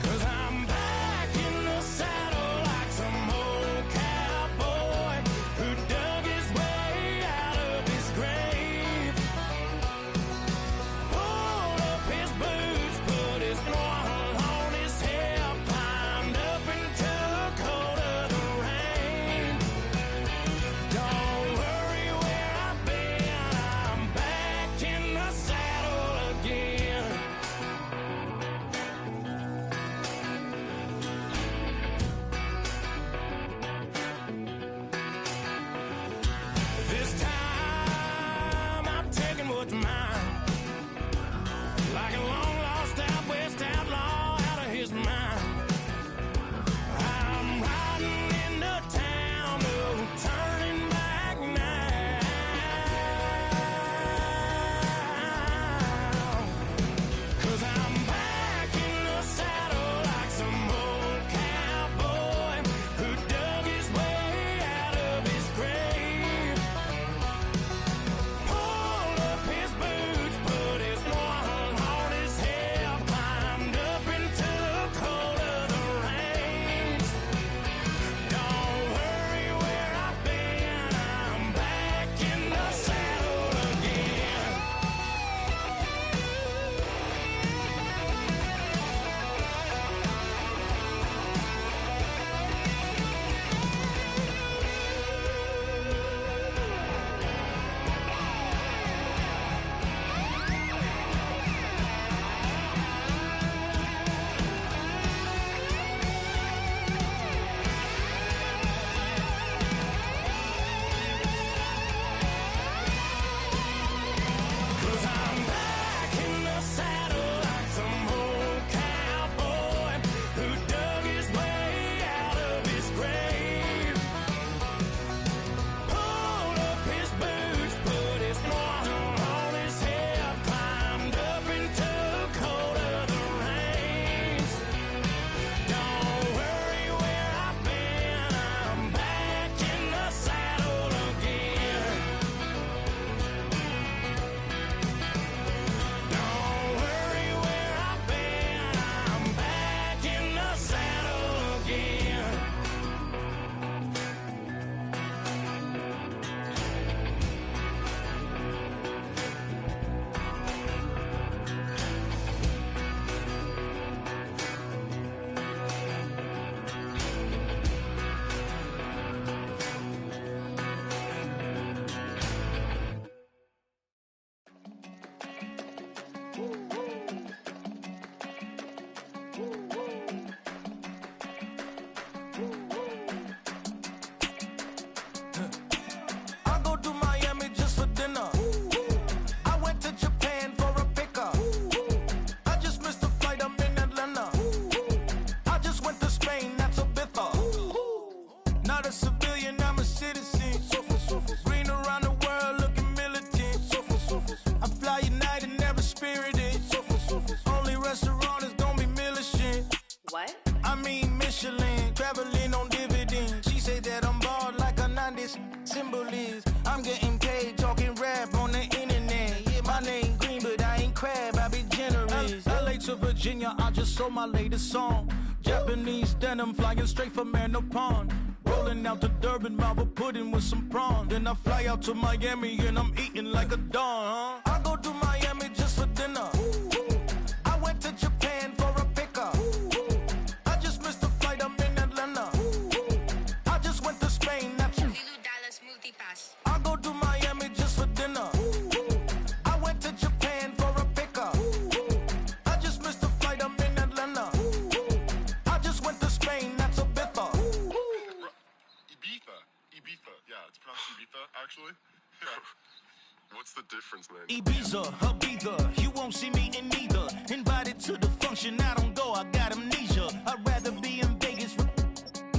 'Cause I'm back in the saddle like some old cowboy who dug his way out of his grave. Pulled up his boots, put his one on his hip, climbed up and took hold of the reins. Don't worry where I've been, I'm back in the saddle again. This time I'm taking what's mine, like a long lost out west outlaw out of his mind. I'm riding into town, no turning back now. 'Cause I'm back in the saddle like some old cowboy who dug his way out of his grave. Pulled up his boots, put his one on his hip, climbed up and took hold of the reins. Don't worry where I've been, I'm back in the saddle again. Cause I'm back in the saddle like some old cowboy who dug his way out of his grave. Pulled up his boots, put his one on his hip, climbed up and took hold of the reins. Don't worry where I've been, I'm back in the saddle again. Don't worry where I've been, I'm back in the saddle again. I go to Miami just for dinner. I went to Japan for a pickup. I just missed a flight, I'm in Atlanta. I just went to Spain, that's Ibiza. Not a civilian, I'm a citizen. Green around the world, looking militant. I fly United, never spirited. Only restaurant is gonna be militant. What? I mean Michelin, traveling on dividends. She said that I'm bald like a 90s symbol is. I'm getting paid, talking rap on the internet. Yeah, my name green, but I ain't crab, I be generous. LA to Virginia, I just sold my latest song. Japanese denim, flying straight from Manopon. Rolling out to Durban, Malva pudding with some prawns. Then I fly out to Miami and I'm eating like a don, huh? I go to Miami just for dinner. I went to Japan for a pickup. I just missed a flight, I'm in Atlanta. I just went to Spain, that's Lulu Dallas Multipass. I go to Miami actually. Yeah. What's the difference, man? Ibiza, Ibiza, you won't see me in neither. Invited to the function, I don't go, I got amnesia. I'd rather be in Vegas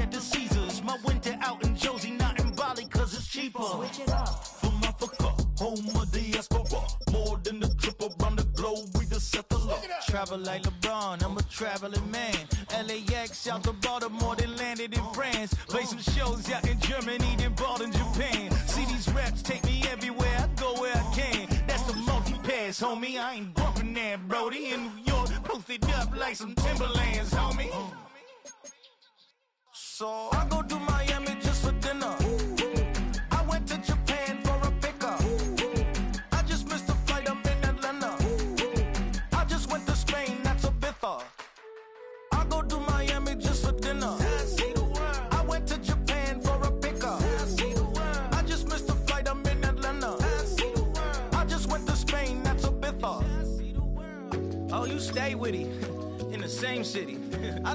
at the Caesars. My winter out in Josie, not in Bali, cause it's cheaper. Switch it up. From Africa, home of the diaspora. More than the trip around the globe, we just set the law. Travel like LeBron, I'm a traveling man. LAX out to Baltimore, then landed in France. Play some shows out in Germany, then bought in Japan. See these reps take me everywhere, I go where I can. That's the multi-pass, homie. I ain't bumping that, Brody. In New York, posted up like some Timberlands, homie. So I go to Miami just for dinner. I went to Japan for a pickup. I just missed a flight up in Atlanta. I just went to Spain, that's Ibiza. I go to Miami just for dinner. I went to Japan for a pickup. I just missed a flight up in Atlanta. I just went to Spain, that's Ibiza. Oh, you stay with it in the same city. I done